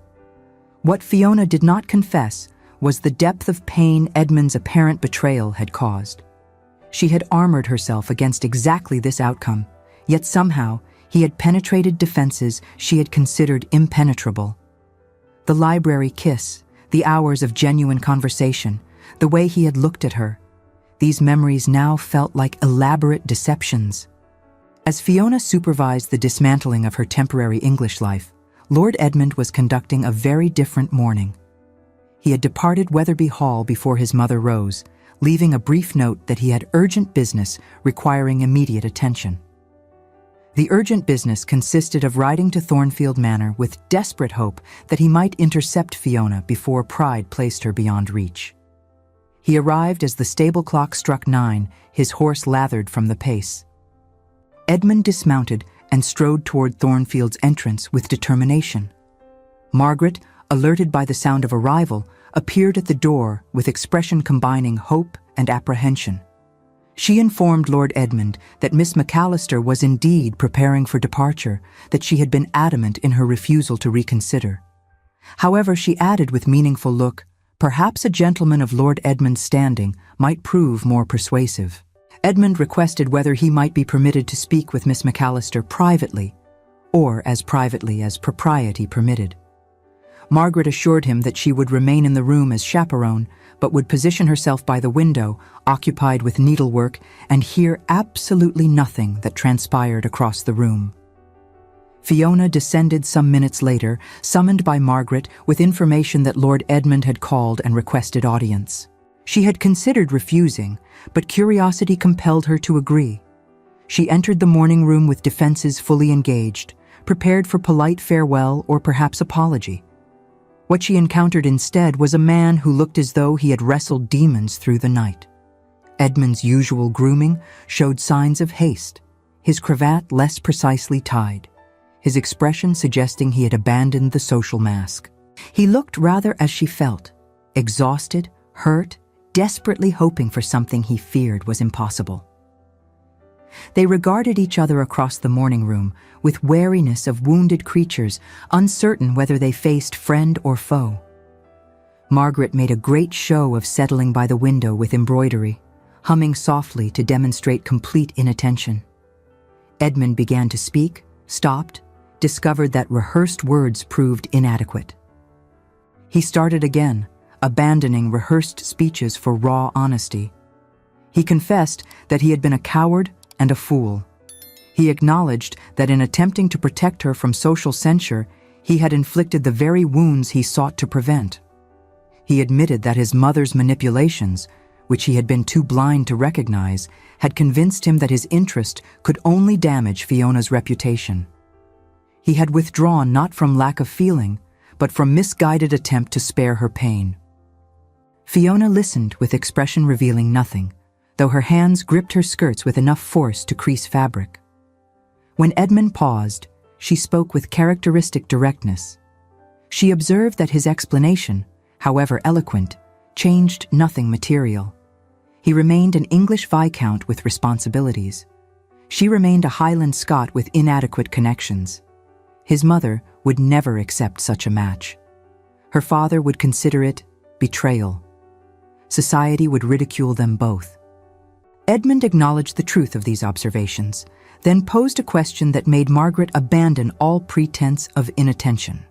What Fiona did not confess was the depth of pain Edmund's apparent betrayal had caused. She had armored herself against exactly this outcome, yet somehow he had penetrated defenses she had considered impenetrable. The library kiss, the hours of genuine conversation, the way he had looked at her, these memories now felt like elaborate deceptions. As Fiona supervised the dismantling of her temporary English life, Lord Edmund was conducting a very different morning. He had departed Wetherby Hall before his mother rose, leaving a brief note that he had urgent business requiring immediate attention. The urgent business consisted of riding to Thornfield Manor with desperate hope that he might intercept Fiona before pride placed her beyond reach. He arrived as the stable clock struck 9, his horse lathered from the pace. Edmund dismounted and strode toward Thornfield's entrance with determination. Margaret, alerted by the sound of arrival, appeared at the door with expression combining hope and apprehension. She informed Lord Edmund that Miss McAllister was indeed preparing for departure, that she had been adamant in her refusal to reconsider. However, she added with meaningful look, perhaps a gentleman of Lord Edmund's standing might prove more persuasive. Edmund requested whether he might be permitted to speak with Miss McAllister privately, or as privately as propriety permitted. Margaret assured him that she would remain in the room as chaperone, but would position herself by the window, occupied with needlework, and hear absolutely nothing that transpired across the room. Fiona descended some minutes later, summoned by Margaret with information that Lord Edmund had called and requested audience. She had considered refusing, but curiosity compelled her to agree. She entered the morning room with defenses fully engaged, prepared for polite farewell or perhaps apology. What she encountered instead was a man who looked as though he had wrestled demons through the night. Edmund's usual grooming showed signs of haste, his cravat less precisely tied, his expression suggesting he had abandoned the social mask. He looked rather as she felt, exhausted, hurt, desperately hoping for something he feared was impossible. They regarded each other across the morning room with wariness of wounded creatures, uncertain whether they faced friend or foe. Margaret made a great show of settling by the window with embroidery, humming softly to demonstrate complete inattention. Edmund began to speak, stopped, discovered that rehearsed words proved inadequate. He started again, abandoning rehearsed speeches for raw honesty. He confessed that he had been a coward and a fool. He acknowledged that in attempting to protect her from social censure, he had inflicted the very wounds he sought to prevent. He admitted that his mother's manipulations, which he had been too blind to recognize, had convinced him that his interest could only damage Fiona's reputation. He had withdrawn not from lack of feeling, but from misguided attempt to spare her pain. Fiona listened with expression revealing nothing, though her hands gripped her skirts with enough force to crease fabric. When Edmund paused, she spoke with characteristic directness. She observed that his explanation, however eloquent, changed nothing material. He remained an English viscount with responsibilities. She remained a Highland Scot with inadequate connections. His mother would never accept such a match. Her father would consider it betrayal. Society would ridicule them both. Edmund acknowledged the truth of these observations, then posed a question that made Margaret abandon all pretense of inattention.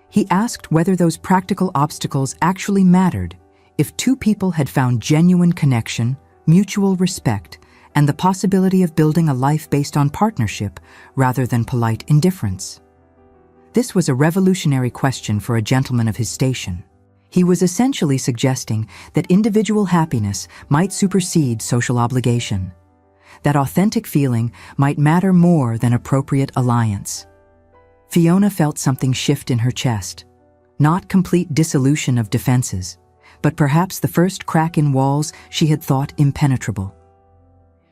He asked whether those practical obstacles actually mattered if two people had found genuine connection, mutual respect, and the possibility of building a life based on partnership rather than polite indifference. This was a revolutionary question for a gentleman of his station. He was essentially suggesting that individual happiness might supersede social obligation, that authentic feeling might matter more than appropriate alliance. Fiona felt something shift in her chest, not complete dissolution of defenses, but perhaps the first crack in walls she had thought impenetrable.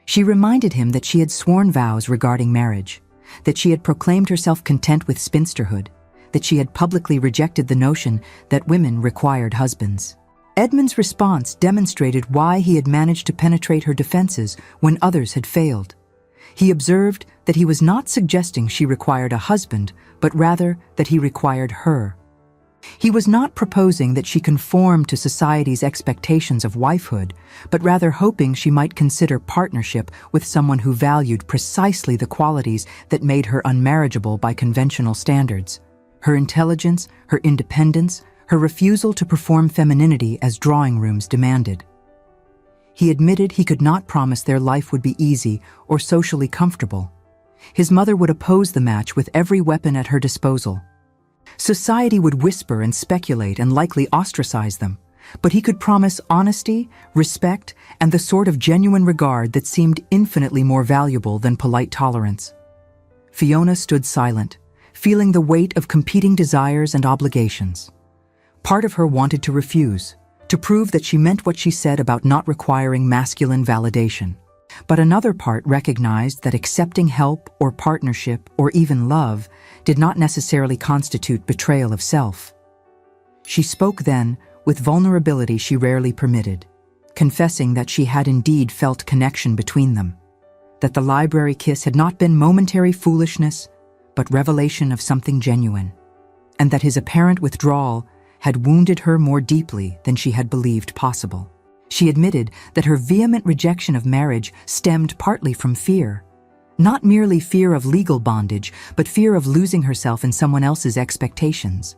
She reminded him that she had sworn vows regarding marriage, that she had proclaimed herself content with spinsterhood, that she had publicly rejected the notion that women required husbands. Edmund's response demonstrated why he had managed to penetrate her defenses when others had failed. He observed that he was not suggesting she required a husband, but rather that he required her. He was not proposing that she conform to society's expectations of wifehood, but rather hoping she might consider partnership with someone who valued precisely the qualities that made her unmarriageable by conventional standards: her intelligence, her independence, her refusal to perform femininity as drawing rooms demanded. He admitted he could not promise their life would be easy or socially comfortable. His mother would oppose the match with every weapon at her disposal. Society would whisper and speculate and likely ostracize them, but he could promise honesty, respect, and the sort of genuine regard that seemed infinitely more valuable than polite tolerance. Fiona stood silent, feeling the weight of competing desires and obligations. Part of her wanted to refuse, to prove that she meant what she said about not requiring masculine validation. But another part recognized that accepting help or partnership or even love did not necessarily constitute betrayal of self. She spoke then with vulnerability she rarely permitted. confessing that she had indeed felt connection between them, that the library kiss had not been momentary foolishness, but revelation of something genuine, and that his apparent withdrawal had wounded her more deeply than she had believed possible. She admitted that her vehement rejection of marriage stemmed partly from fear, not merely fear of legal bondage, but fear of losing herself in someone else's expectations.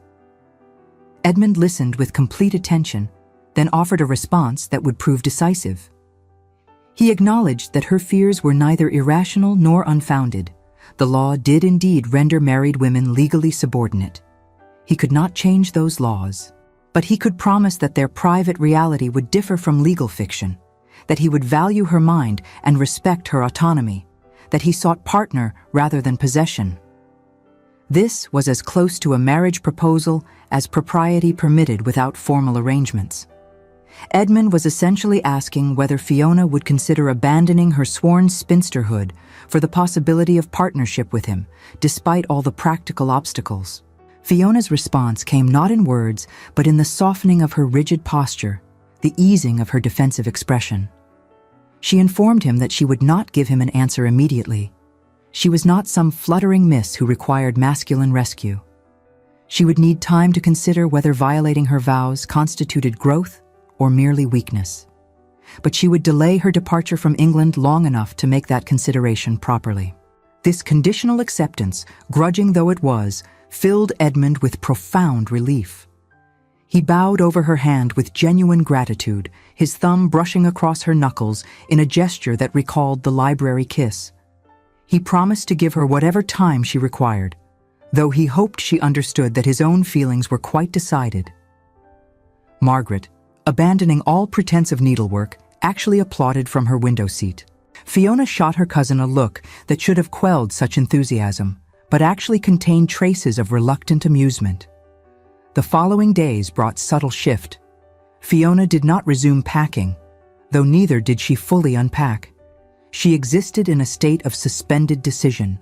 Edmund listened with complete attention, then offered a response that would prove decisive. He acknowledged that her fears were neither irrational nor unfounded. The law did indeed render married women legally subordinate. He could not change those laws, but he could promise that their private reality would differ from legal fiction, that he would value her mind and respect her autonomy, that he sought partner rather than possession. This was as close to a marriage proposal as propriety permitted without formal arrangements. Edmund was essentially asking whether Fiona would consider abandoning her sworn spinsterhood for the possibility of partnership with him, despite all the practical obstacles. Fiona's response came not in words, but in the softening of her rigid posture, the easing of her defensive expression. She informed him that she would not give him an answer immediately. She was not some fluttering miss who required masculine rescue. She would need time to consider whether violating her vows constituted growth or merely weakness. But she would delay her departure from England long enough to make that consideration properly. This conditional acceptance, grudging though it was, filled Edmund with profound relief. He bowed over her hand with genuine gratitude, his thumb brushing across her knuckles in a gesture that recalled the library kiss. He promised to give her whatever time she required, though he hoped she understood that his own feelings were quite decided. Margaret, abandoning all pretense of needlework, actually applauded from her window seat. Fiona shot her cousin a look that should have quelled such enthusiasm, but actually contained traces of reluctant amusement. The following days brought subtle shift. Fiona did not resume packing, though neither did she fully unpack. She existed in a state of suspended decision,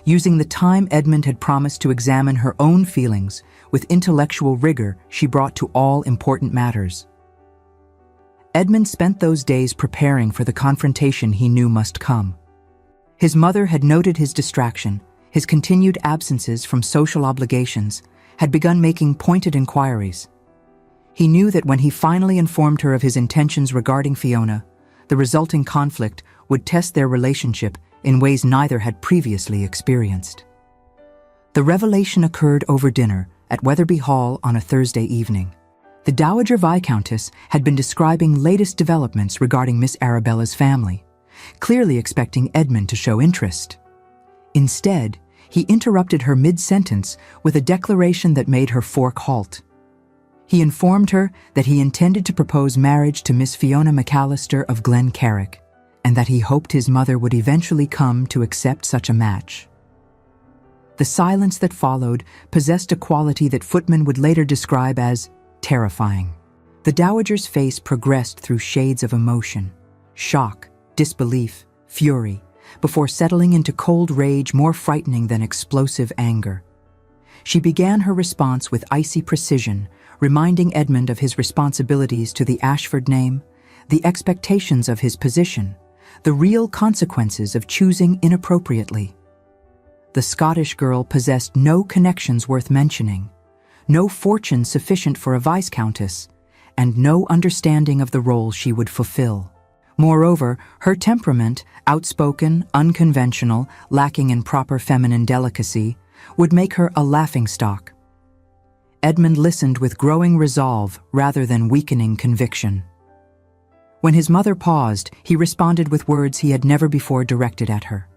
using the time Edmund had promised to examine her own feelings with intellectual rigor she brought to all important matters. Edmund spent those days preparing for the confrontation he knew must come. His mother had noted his distraction, his continued absences from social obligations, had begun making pointed inquiries. He knew that when he finally informed her of his intentions regarding Fiona, the resulting conflict would test their relationship in ways neither had previously experienced. The revelation occurred over dinner at Weatherby Hall on a Thursday evening. The Dowager Viscountess had been describing latest developments regarding Miss Arabella's family, clearly expecting Edmund to show interest. Instead, he interrupted her mid-sentence with a declaration that made her fork halt. He informed her that he intended to propose marriage to Miss Fiona McAllister of Glen Carrick, and that he hoped his mother would eventually come to accept such a match. The silence that followed possessed a quality that footmen would later describe as terrifying. The dowager's face progressed through shades of emotion, shock, disbelief, fury, before settling into cold rage more frightening than explosive anger. She began her response with icy precision, reminding Edmund of his responsibilities to the Ashford name, the expectations of his position, the real consequences of choosing inappropriately. The Scottish girl possessed no connections worth mentioning, no fortune sufficient for a viscountess, and no understanding of the role she would fulfill. Moreover, her temperament, outspoken, unconventional, lacking in proper feminine delicacy, would make her a laughingstock. Edmund listened with growing resolve rather than weakening conviction. When his mother paused, he responded with words he had never before directed at her.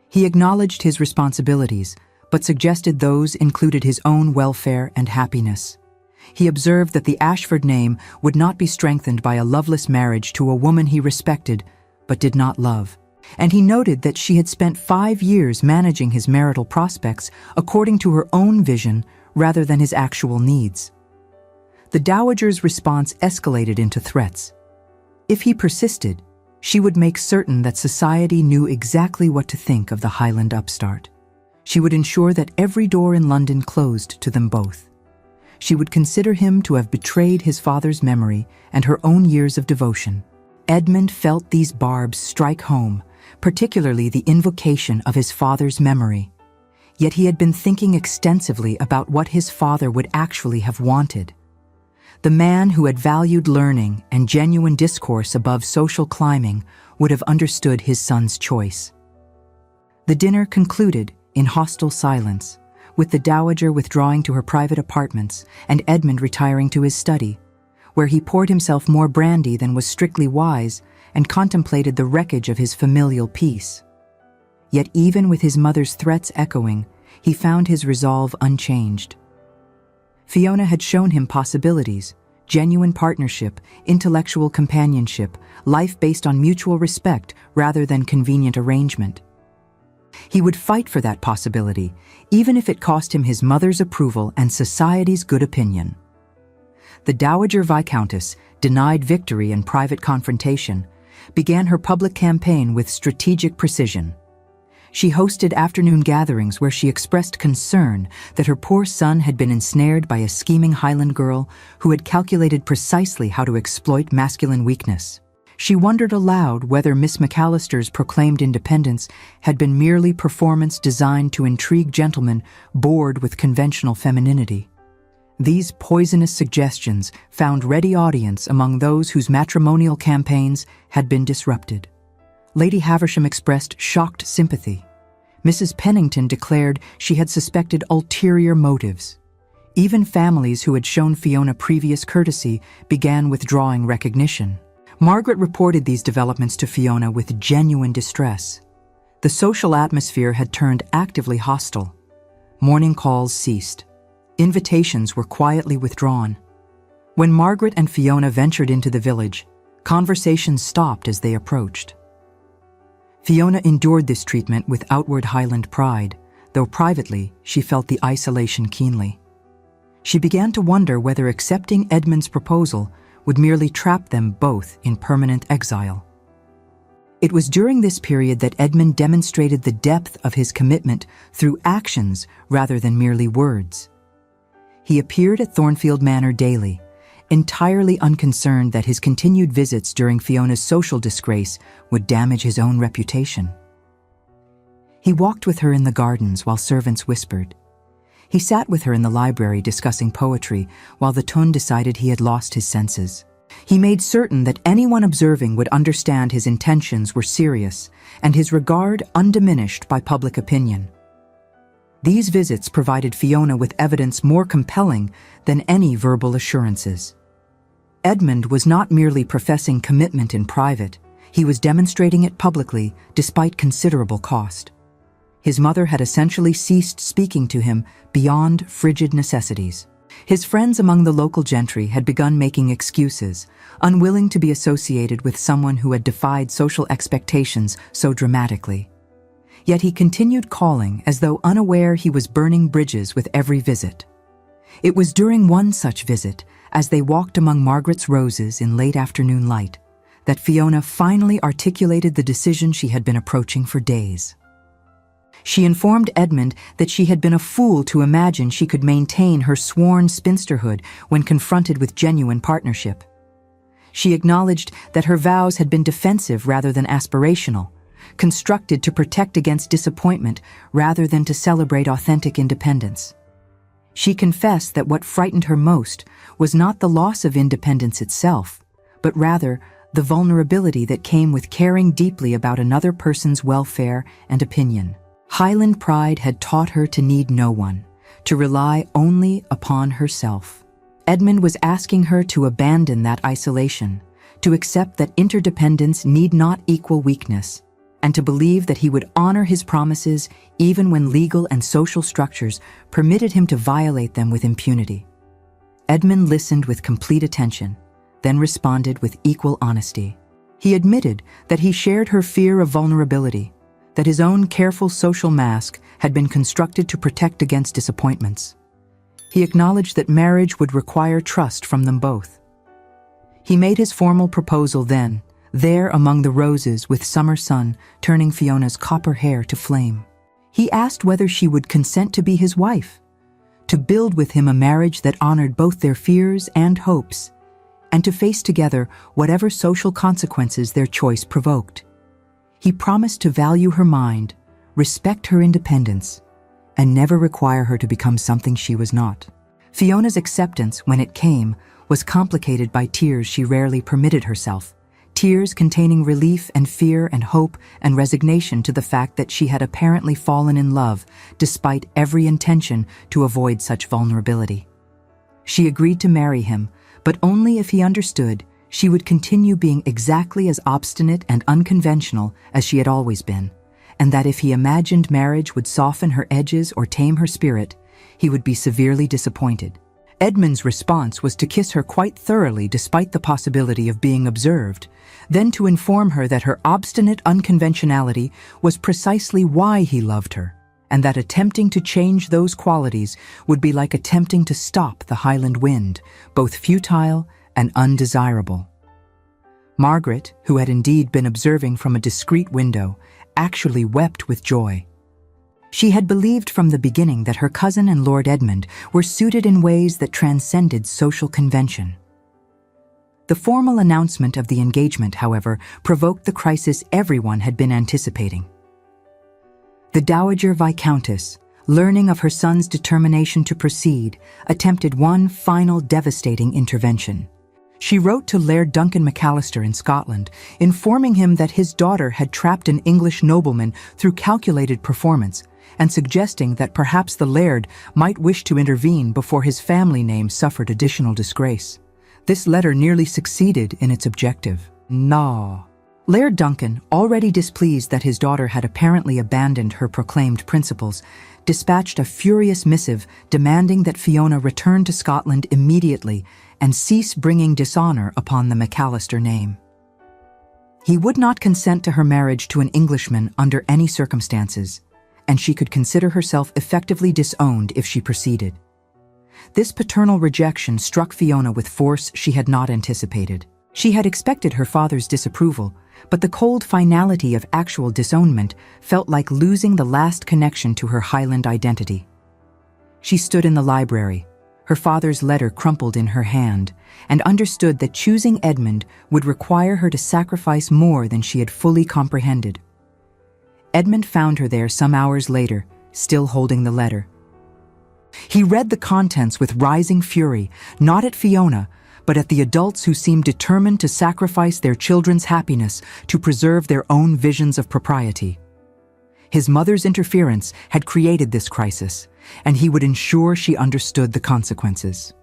He acknowledged his responsibilities, but suggested those included his own welfare and happiness. He observed that the Ashford name would not be strengthened by a loveless marriage to a woman he respected but did not love, and he noted that she had spent 5 years managing his marital prospects according to her own vision rather than his actual needs. The dowager's response escalated into threats. If he persisted, she would make certain that society knew exactly what to think of the Highland upstart. She would ensure that every door in London closed to them both. she would consider him to have betrayed his father's memory and her own years of devotion. Edmund felt these barbs strike home, particularly the invocation of his father's memory. Yet he had been thinking extensively about what his father would actually have wanted. The man who had valued learning and genuine discourse above social climbing would have understood his son's choice. The dinner concluded in hostile silence, with the dowager withdrawing to her private apartments and Edmund retiring to his study, where he poured himself more brandy than was strictly wise and contemplated the wreckage of his familial peace. Yet even with his mother's threats echoing, he found his resolve unchanged. Fiona had shown him possibilities: genuine partnership, intellectual companionship, life based on mutual respect rather than convenient arrangement. He would fight for that possibility, even if it cost him his mother's approval and society's good opinion. The Dowager Viscountess, denied victory and private confrontation, began her public campaign with strategic precision. She hosted afternoon gatherings where she expressed concern that her poor son had been ensnared by a scheming Highland girl who had calculated precisely how to exploit masculine weakness. She wondered aloud whether Miss McAllister's proclaimed independence had been merely performance designed to intrigue gentlemen bored with conventional femininity. These poisonous suggestions found ready audience among those whose matrimonial campaigns had been disrupted. Lady Havisham expressed shocked sympathy. Mrs. Pennington declared she had suspected ulterior motives. Even families who had shown Fiona previous courtesy began withdrawing recognition. Margaret reported these developments to Fiona with genuine distress. The social atmosphere had turned actively hostile. Morning calls ceased. Invitations were quietly withdrawn. When Margaret and Fiona ventured into the village, conversations stopped as they approached. Fiona endured this treatment with outward Highland pride, though privately she felt the isolation keenly. She began to wonder whether accepting Edmund's proposal would merely trap them both in permanent exile. It was during this period that Edmund demonstrated the depth of his commitment through actions rather than merely words. He appeared at Thornfield Manor daily, entirely unconcerned that his continued visits during Fiona's social disgrace would damage his own reputation. He walked with her in the gardens while servants whispered. He sat with her in the library discussing poetry while the Tun decided he had lost his senses. He made certain that anyone observing would understand his intentions were serious and his regard undiminished by public opinion. These visits provided Fiona with evidence more compelling than any verbal assurances. Edmund was not merely professing commitment in private, he was demonstrating it publicly despite considerable cost. His mother had essentially ceased speaking to him beyond frigid necessities. His friends among the local gentry had begun making excuses, unwilling to be associated with someone who had defied social expectations so dramatically. Yet he continued calling as though unaware he was burning bridges with every visit. It was during one such visit, as they walked among Margaret's roses in late afternoon light, that Fiona finally articulated the decision she had been approaching for days. She informed Edmund that she had been a fool to imagine she could maintain her sworn spinsterhood when confronted with genuine partnership. She acknowledged that her vows had been defensive rather than aspirational, constructed to protect against disappointment rather than to celebrate authentic independence. She confessed that what frightened her most was not the loss of independence itself, but rather the vulnerability that came with caring deeply about another person's welfare and opinion. Highland pride had taught her to need no one, to rely only upon herself. Edmund was asking her to abandon that isolation, to accept that interdependence need not equal weakness, and to believe that he would honor his promises even when legal and social structures permitted him to violate them with impunity. Edmund listened with complete attention, then responded with equal honesty. He admitted that he shared her fear of vulnerability, that his own careful social mask had been constructed to protect against disappointments. He acknowledged that marriage would require trust from them both. He made his formal proposal then, there among the roses with summer sun turning Fiona's copper hair to flame. He asked whether she would consent to be his wife, to build with him a marriage that honored both their fears and hopes, and to face together whatever social consequences their choice provoked. He promised to value her mind, respect her independence, and never require her to become something she was not. Fiona's acceptance, when it came, was complicated by tears she rarely permitted herself, tears containing relief and fear and hope and resignation to the fact that she had apparently fallen in love despite every intention to avoid such vulnerability. She agreed to marry him, but only if he understood she would continue being exactly as obstinate and unconventional as she had always been, and that if he imagined marriage would soften her edges or tame her spirit, he would be severely disappointed. Edmund's response was to kiss her quite thoroughly despite the possibility of being observed, then to inform her that her obstinate unconventionality was precisely why he loved her, and that attempting to change those qualities would be like attempting to stop the Highland wind, both futile and undesirable. Margaret, who had indeed been observing from a discreet window, actually wept with joy. She had believed from the beginning that her cousin and Lord Edmund were suited in ways that transcended social convention. The formal announcement of the engagement, however, provoked the crisis everyone had been anticipating. The Dowager Viscountess, learning of her son's determination to proceed, attempted one final devastating intervention. She wrote to Laird Duncan McAllister in Scotland, informing him that his daughter had trapped an English nobleman through calculated performance, and suggesting that perhaps the Laird might wish to intervene before his family name suffered additional disgrace. This letter nearly succeeded in its objective. Laird Duncan, already displeased that his daughter had apparently abandoned her proclaimed principles, dispatched a furious missive demanding that Fiona return to Scotland immediately and cease bringing dishonor upon the McAllister name. He would not consent to her marriage to an Englishman under any circumstances, and she could consider herself effectively disowned if she proceeded. This paternal rejection struck Fiona with force she had not anticipated. She had expected her father's disapproval, but the cold finality of actual disownment felt like losing the last connection to her Highland identity. She stood in the library, her father's letter crumpled in her hand, and understood that choosing Edmund would require her to sacrifice more than she had fully comprehended. Edmund found her there some hours later, still holding the letter. He read the contents with rising fury, not at Fiona, but at the adults who seemed determined to sacrifice their children's happiness to preserve their own visions of propriety. His mother's interference had created this crisis, and he would ensure she understood the consequences.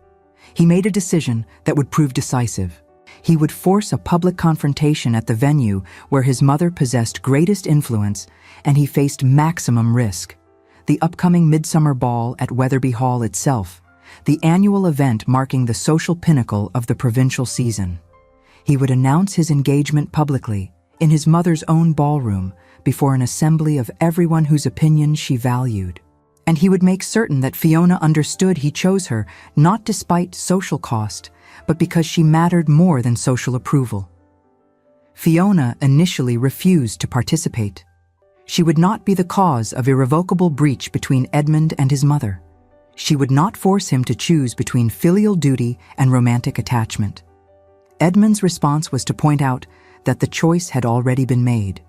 He made a decision that would prove decisive. He would force a public confrontation at the venue where his mother possessed greatest influence, and he faced maximum risk: the upcoming midsummer ball at Wetherby Hall itself, the annual event marking the social pinnacle of the provincial season. He would announce his engagement publicly, in his mother's own ballroom, before an assembly of everyone whose opinion she valued. And he would make certain that Fiona understood he chose her not despite social cost, but because she mattered more than social approval. Fiona initially refused to participate. She would not be the cause of irrevocable breach between Edmund and his mother. She would not force him to choose between filial duty and romantic attachment. Edmund's response was to point out that the choice had already been made.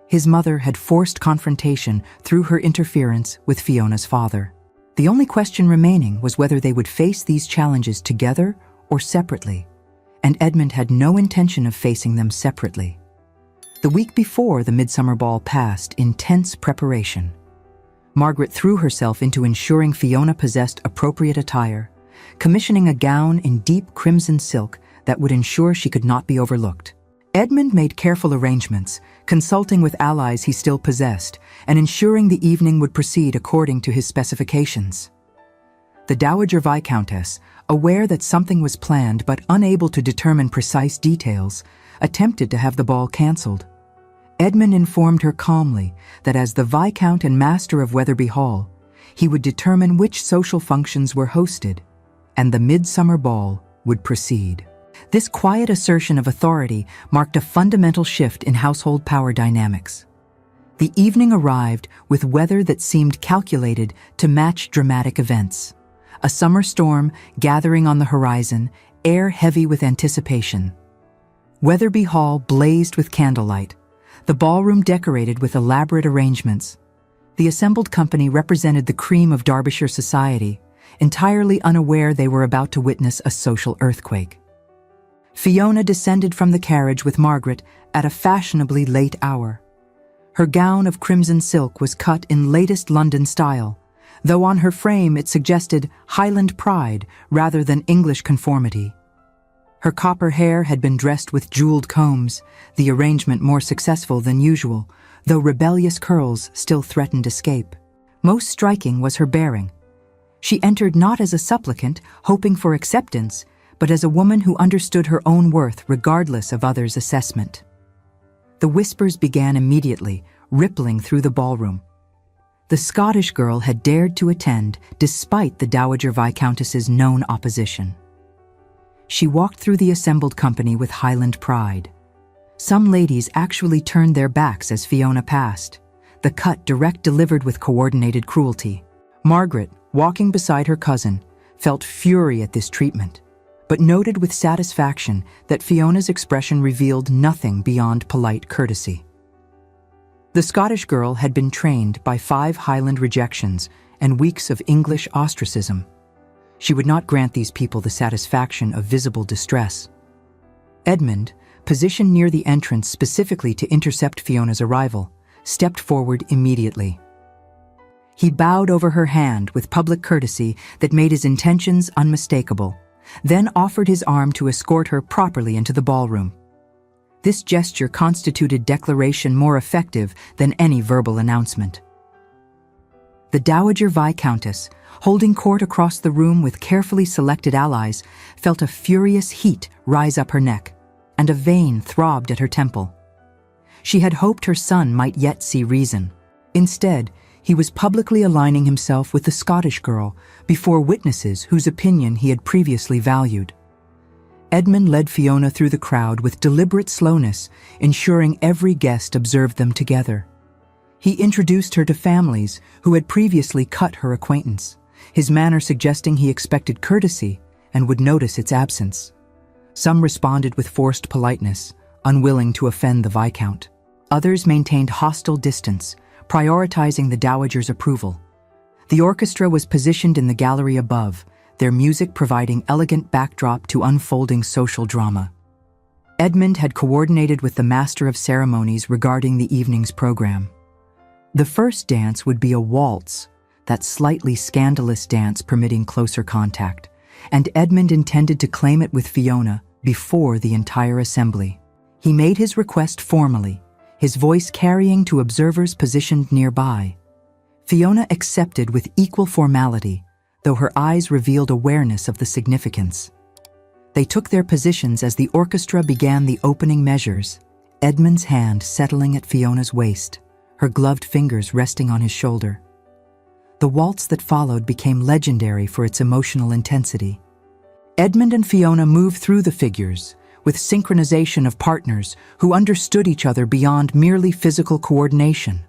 His mother had forced confrontation through her interference with Fiona's father. The only question remaining was whether they would face these challenges together or separately, and Edmund had no intention of facing them separately. The week before the midsummer ball passed in tense preparation. Margaret threw herself into ensuring Fiona possessed appropriate attire, commissioning a gown in deep crimson silk that would ensure she could not be overlooked. Edmund made careful arrangements, consulting with allies he still possessed, and ensuring the evening would proceed according to his specifications. The Dowager Viscountess, aware that something was planned but unable to determine precise details, attempted to have the ball cancelled. Edmund informed her calmly that as the Viscount and Master of Wetherby Hall, he would determine which social functions were hosted, and the midsummer ball would proceed. This quiet assertion of authority marked a fundamental shift in household power dynamics. The evening arrived with weather that seemed calculated to match dramatic events. a summer storm gathering on the horizon, air heavy with anticipation. Weatherby Hall blazed with candlelight, the ballroom decorated with elaborate arrangements. The assembled company represented the cream of Derbyshire society, entirely unaware they were about to witness a social earthquake. Fiona descended from the carriage with Margaret at a fashionably late hour. Her gown of crimson silk was cut in latest London style, though on her frame it suggested Highland pride rather than English conformity. Her copper hair had been dressed with jeweled combs, the arrangement more successful than usual, though rebellious curls still threatened escape. Most striking was her bearing. She entered not as a supplicant, hoping for acceptance, but as a woman who understood her own worth regardless of others' assessment. The whispers began immediately, rippling through the ballroom. The Scottish girl had dared to attend despite the Dowager Viscountess's known opposition. She walked through the assembled company with Highland pride. Some ladies actually turned their backs as Fiona passed, the cut direct delivered with coordinated cruelty. Margaret, walking beside her cousin, felt fury at this treatment, but noted with satisfaction that Fiona's expression revealed nothing beyond polite courtesy. The Scottish girl had been trained by 5 Highland rejections and weeks of English ostracism. She would not grant these people the satisfaction of visible distress. Edmund, positioned near the entrance specifically to intercept Fiona's arrival, stepped forward immediately. He bowed over her hand with public courtesy that made his intentions unmistakable, then offered his arm to escort her properly into the ballroom. This gesture constituted declaration more effective than any verbal announcement. The Dowager Viscountess, holding court across the room with carefully selected allies, felt a furious heat rise up her neck, and a vein throbbed at her temple. She had hoped her son might yet see reason. Instead, he was publicly aligning himself with the Scottish girl before witnesses whose opinion he had previously valued. Edmund led Fiona through the crowd with deliberate slowness, ensuring every guest observed them together. He introduced her to families who had previously cut her acquaintance, his manner suggesting he expected courtesy and would notice its absence. Some responded with forced politeness, unwilling to offend the Viscount. Others maintained hostile distance, prioritizing the Dowager's approval. The orchestra was positioned in the gallery above, their music providing elegant backdrop to unfolding social drama. Edmund had coordinated with the Master of Ceremonies regarding the evening's program. The first dance would be a waltz, that slightly scandalous dance permitting closer contact, and Edmund intended to claim it with Fiona before the entire assembly. He made his request formally, his voice carrying to observers positioned nearby. Fiona accepted with equal formality, though her eyes revealed awareness of the significance. They took their positions as the orchestra began the opening measures, Edmund's hand settling at Fiona's waist, her gloved fingers resting on his shoulder. The waltz that followed became legendary for its emotional intensity. Edmund and Fiona moved through the figures, with synchronization of partners who understood each other beyond merely physical coordination.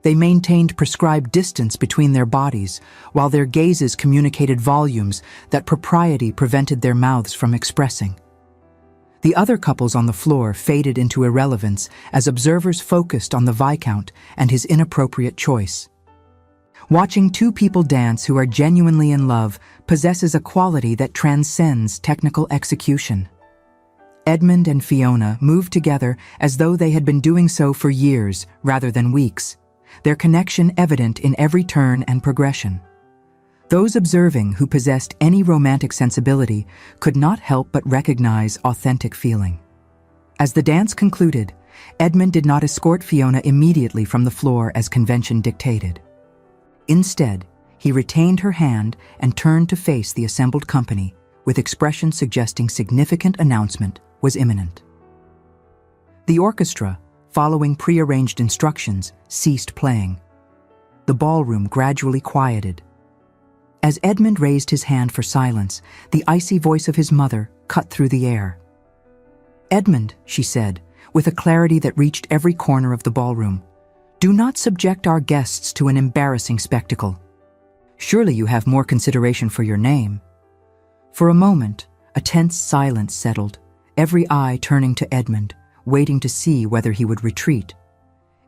They maintained prescribed distance between their bodies, while their gazes communicated volumes that propriety prevented their mouths from expressing. The other couples on the floor faded into irrelevance as observers focused on the Viscount and his inappropriate choice. Watching two people dance who are genuinely in love possesses a quality that transcends technical execution. Edmund and Fiona moved together as though they had been doing so for years rather than weeks, their connection evident in every turn and progression. Those observing who possessed any romantic sensibility could not help but recognize authentic feeling. As the dance concluded, Edmund did not escort Fiona immediately from the floor as convention dictated. Instead, he retained her hand and turned to face the assembled company, with expression suggesting significant announcement was imminent. The orchestra, following prearranged instructions, ceased playing. The ballroom gradually quieted. As Edmund raised his hand for silence, the icy voice of his mother cut through the air. "Edmund," she said, with a clarity that reached every corner of the ballroom, "do not subject our guests to an embarrassing spectacle." Surely you have more consideration for your name." For a moment, a tense silence settled, every eye turning to Edmund, waiting to see whether he would retreat.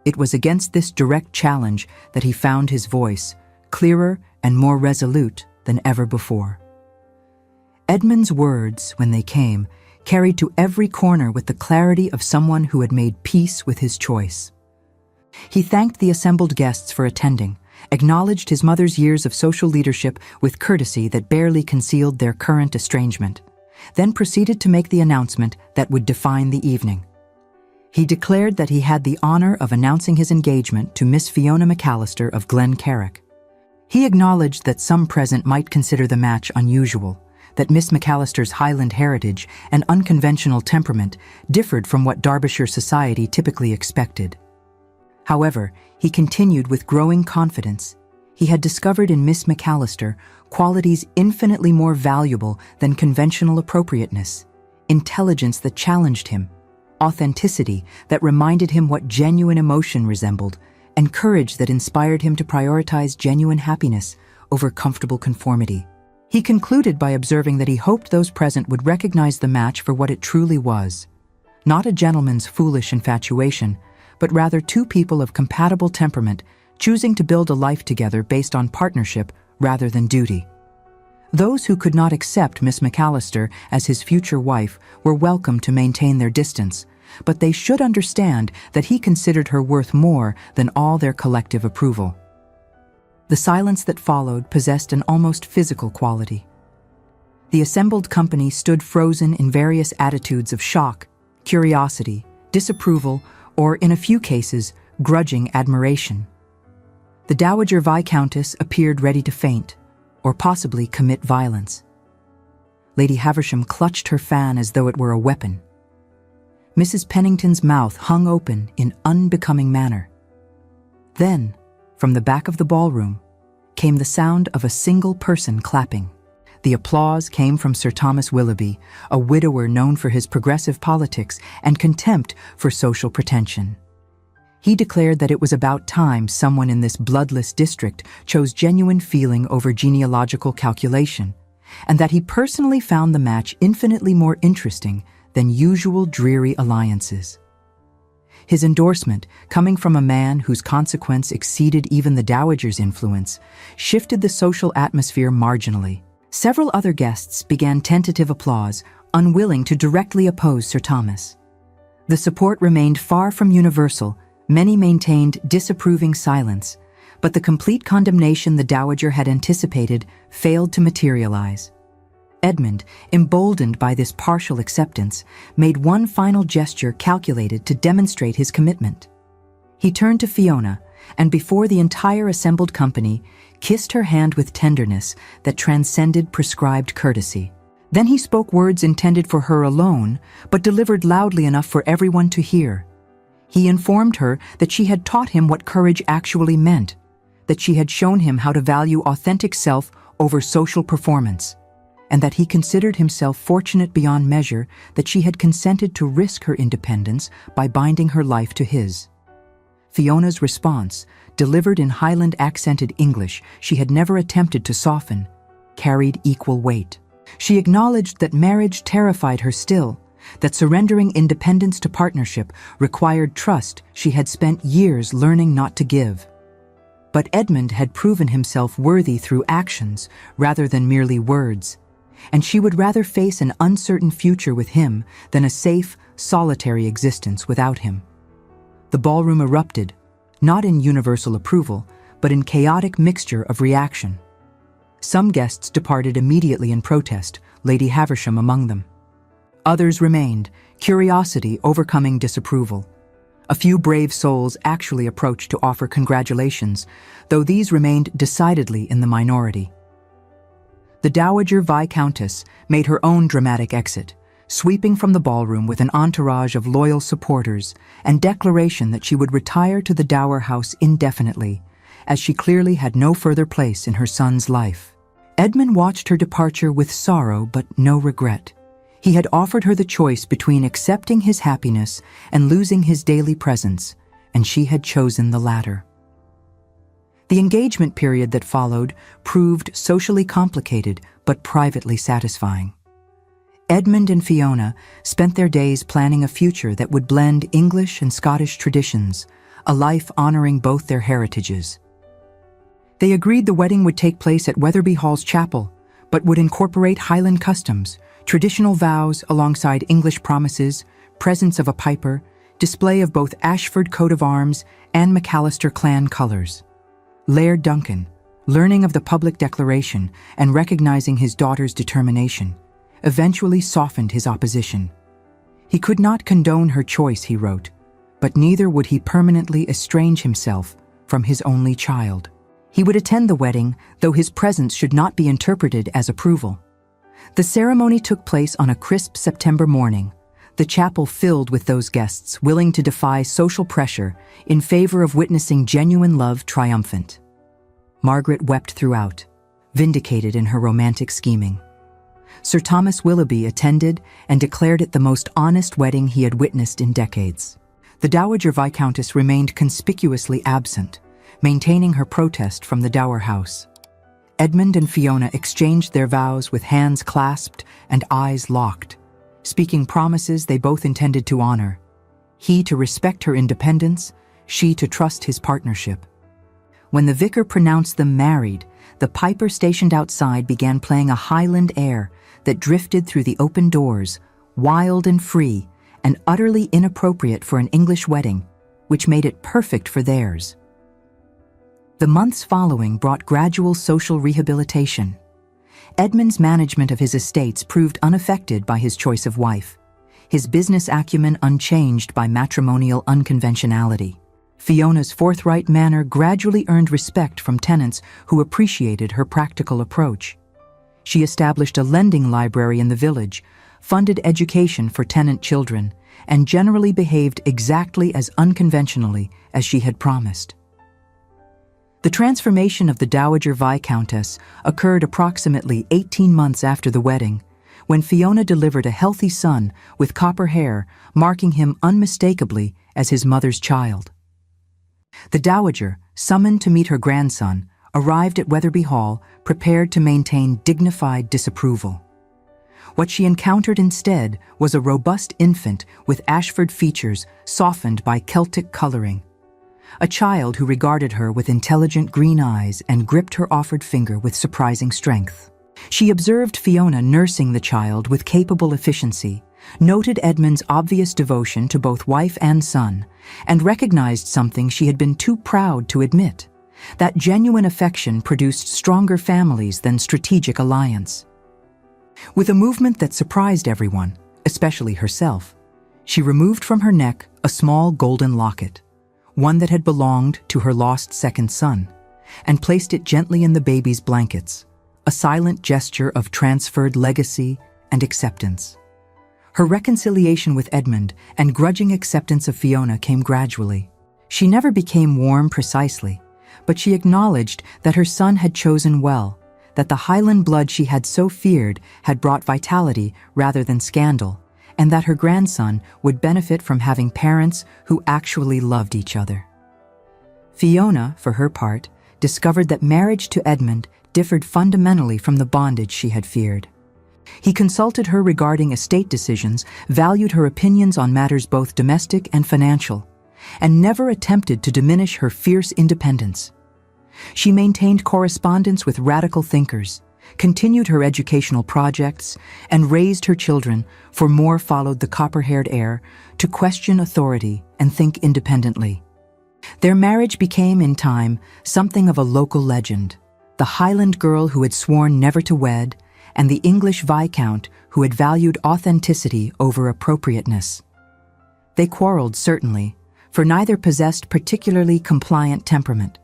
It was against this direct challenge that he found his voice, clearer and more resolute than ever before. Edmund's words, when they came, carried to every corner with the clarity of someone who had made peace with his choice. He thanked the assembled guests for attending, acknowledged his mother's years of social leadership with courtesy that barely concealed their current estrangement, then proceeded to make the announcement that would define the evening. He declared that he had the honor of announcing his engagement to Miss Fiona McAllister of Glen Carrick. He acknowledged that some present might consider the match unusual, that Miss McAllister's Highland heritage and unconventional temperament differed from what Derbyshire society typically expected. However, he continued with growing confidence. He had discovered in Miss McAllister qualities infinitely more valuable than conventional appropriateness, intelligence that challenged him, authenticity that reminded him what genuine emotion resembled, and courage that inspired him to prioritize genuine happiness over comfortable conformity. He concluded by observing that he hoped those present would recognize the match for what it truly was, not a gentleman's foolish infatuation, but rather two people of compatible temperament choosing to build a life together based on partnership rather than duty. Those who could not accept Miss McAllister as his future wife were welcome to maintain their distance, but they should understand that he considered her worth more than all their collective approval. The silence that followed possessed an almost physical quality. The assembled company stood frozen in various attitudes of shock, curiosity, disapproval, or in a few cases, grudging admiration. The Dowager Viscountess appeared ready to faint, or possibly commit violence. Lady Havisham clutched her fan as though it were a weapon. Mrs. Pennington's mouth hung open in unbecoming manner. Then, from the back of the ballroom, came the sound of a single person clapping. The applause came from Sir Thomas Willoughby, a widower known for his progressive politics and contempt for social pretension. He declared that it was about time someone in this bloodless district chose genuine feeling over genealogical calculation, and that he personally found the match infinitely more interesting than usual dreary alliances. His endorsement, coming from a man whose consequence exceeded even the Dowager's influence, shifted the social atmosphere marginally. Several other guests began tentative applause, unwilling to directly oppose Sir Thomas. The support remained far from universal. Many maintained disapproving silence, but the complete condemnation the Dowager had anticipated failed to materialize. Edmund, emboldened by this partial acceptance, made one final gesture calculated to demonstrate his commitment. He turned to Fiona, and before the entire assembled company, kissed her hand with tenderness that transcended prescribed courtesy. Then he spoke words intended for her alone, but delivered loudly enough for everyone to hear. He informed her that she had taught him what courage actually meant, that she had shown him how to value authentic self over social performance, and that he considered himself fortunate beyond measure that she had consented to risk her independence by binding her life to his. Fiona's response, delivered in Highland-accented English she had never attempted to soften, carried equal weight. She acknowledged that marriage terrified her still, that surrendering independence to partnership required trust she had spent years learning not to give. But Edmund had proven himself worthy through actions rather than merely words, and she would rather face an uncertain future with him than a safe, solitary existence without him. The ballroom erupted, not in universal approval, but in chaotic mixture of reaction. Some guests departed immediately in protest, Lady Havisham among them. Others remained, curiosity overcoming disapproval. A few brave souls actually approached to offer congratulations, though these remained decidedly in the minority. The Dowager Viscountess made her own dramatic exit, sweeping from the ballroom with an entourage of loyal supporters and declaration that she would retire to the dower house indefinitely, as she clearly had no further place in her son's life. Edmund watched her departure with sorrow but no regret. He had offered her the choice between accepting his happiness and losing his daily presence, and she had chosen the latter. The engagement period that followed proved socially complicated but privately satisfying. Edmund and Fiona spent their days planning a future that would blend English and Scottish traditions, a life honoring both their heritages. They agreed the wedding would take place at Wetherby Hall's chapel, but would incorporate Highland customs, traditional vows alongside English promises, presence of a piper, display of both Ashford coat of arms and McAllister clan colours. Laird Duncan, learning of the public declaration and recognizing his daughter's determination, eventually softened his opposition. He could not condone her choice, he wrote, but neither would he permanently estrange himself from his only child. He would attend the wedding, though his presence should not be interpreted as approval. The ceremony took place on a crisp September morning, the chapel filled with those guests willing to defy social pressure in favor of witnessing genuine love triumphant. Margaret wept throughout, vindicated in her romantic scheming. Sir Thomas Willoughby attended and declared it the most honest wedding he had witnessed in decades. The Dowager Viscountess remained conspicuously absent, maintaining her protest from the Dower House. Edmund and Fiona exchanged their vows with hands clasped and eyes locked, speaking promises they both intended to honor. He to respect her independence, she to trust his partnership. When the vicar pronounced them married, the piper stationed outside began playing a Highland air that drifted through the open doors, wild and free, and utterly inappropriate for an English wedding, which made it perfect for theirs. The months following brought gradual social rehabilitation. Edmund's management of his estates proved unaffected by his choice of wife, his business acumen unchanged by matrimonial unconventionality. Fiona's forthright manner gradually earned respect from tenants who appreciated her practical approach. She established a lending library in the village, funded education for tenant children, and generally behaved exactly as unconventionally as she had promised. The transformation of the Dowager Viscountess occurred approximately 18 months after the wedding, when Fiona delivered a healthy son with copper hair, marking him unmistakably as his mother's child. The Dowager, summoned to meet her grandson, arrived at Wetherby Hall prepared to maintain dignified disapproval. What she encountered instead was a robust infant with Ashford features softened by Celtic coloring. A child who regarded her with intelligent green eyes and gripped her offered finger with surprising strength. She observed Fiona nursing the child with capable efficiency, noted Edmund's obvious devotion to both wife and son, and recognized something she had been too proud to admit: that genuine affection produced stronger families than strategic alliance. With a movement that surprised everyone, especially herself, she removed from her neck a small golden locket, one that had belonged to her lost second son, and placed it gently in the baby's blankets, a silent gesture of transferred legacy and acceptance. Her reconciliation with Edmund and grudging acceptance of Fiona came gradually. She never became warm precisely, but she acknowledged that her son had chosen well, that the Highland blood she had so feared had brought vitality rather than scandal, and that her grandson would benefit from having parents who actually loved each other. Fiona, for her part, discovered that marriage to Edmund differed fundamentally from the bondage she had feared. He consulted her regarding estate decisions, valued her opinions on matters both domestic and financial, and never attempted to diminish her fierce independence. She maintained correspondence with radical thinkers, continued her educational projects, and raised her children, for more followed the copper-haired heir, to question authority and think independently. Their marriage became, in time, something of a local legend: the Highland girl who had sworn never to wed, and the English Viscount who had valued authenticity over appropriateness. They quarreled, certainly, for neither possessed particularly compliant temperament.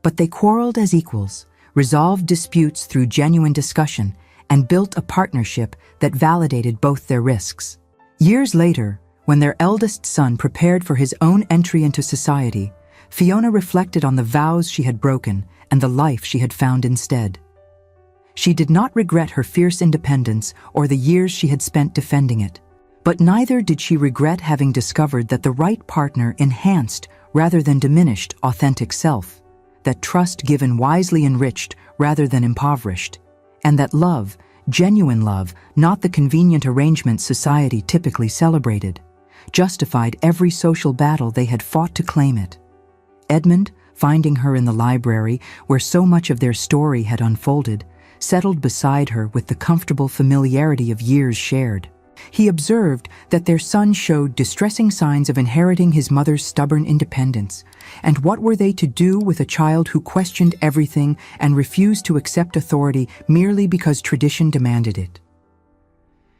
But they quarreled as equals, resolved disputes through genuine discussion, and built a partnership that validated both their risks. Years later, when their eldest son prepared for his own entry into society, Fiona reflected on the vows she had broken and the life she had found instead. She did not regret her fierce independence or the years she had spent defending it, but neither did she regret having discovered that the right partner enhanced rather than diminished authentic self, that trust given wisely enriched rather than impoverished, and that love, genuine love, not the convenient arrangements society typically celebrated, justified every social battle they had fought to claim it. Edmund, finding her in the library where so much of their story had unfolded, settled beside her with the comfortable familiarity of years shared. He observed that their son showed distressing signs of inheriting his mother's stubborn independence, and what were they to do with a child who questioned everything and refused to accept authority merely because tradition demanded it?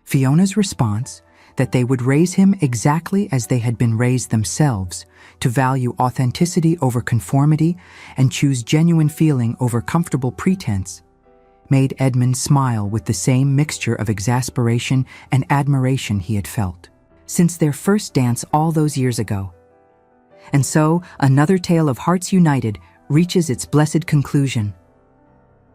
Fiona's response, that they would raise him exactly as they had been raised themselves, to value authenticity over conformity and choose genuine feeling over comfortable pretense, made Edmund smile with the same mixture of exasperation and admiration he had felt since their first dance all those years ago. And so, another tale of hearts united reaches its blessed conclusion.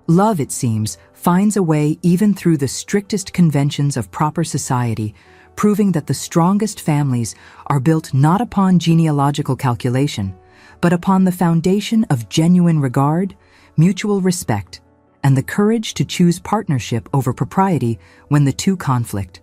Love, it seems, finds a way even through the strictest conventions of proper society, proving that the strongest families are built not upon genealogical calculation, but upon the foundation of genuine regard, mutual respect, and the courage to choose partnership over propriety when the two conflict.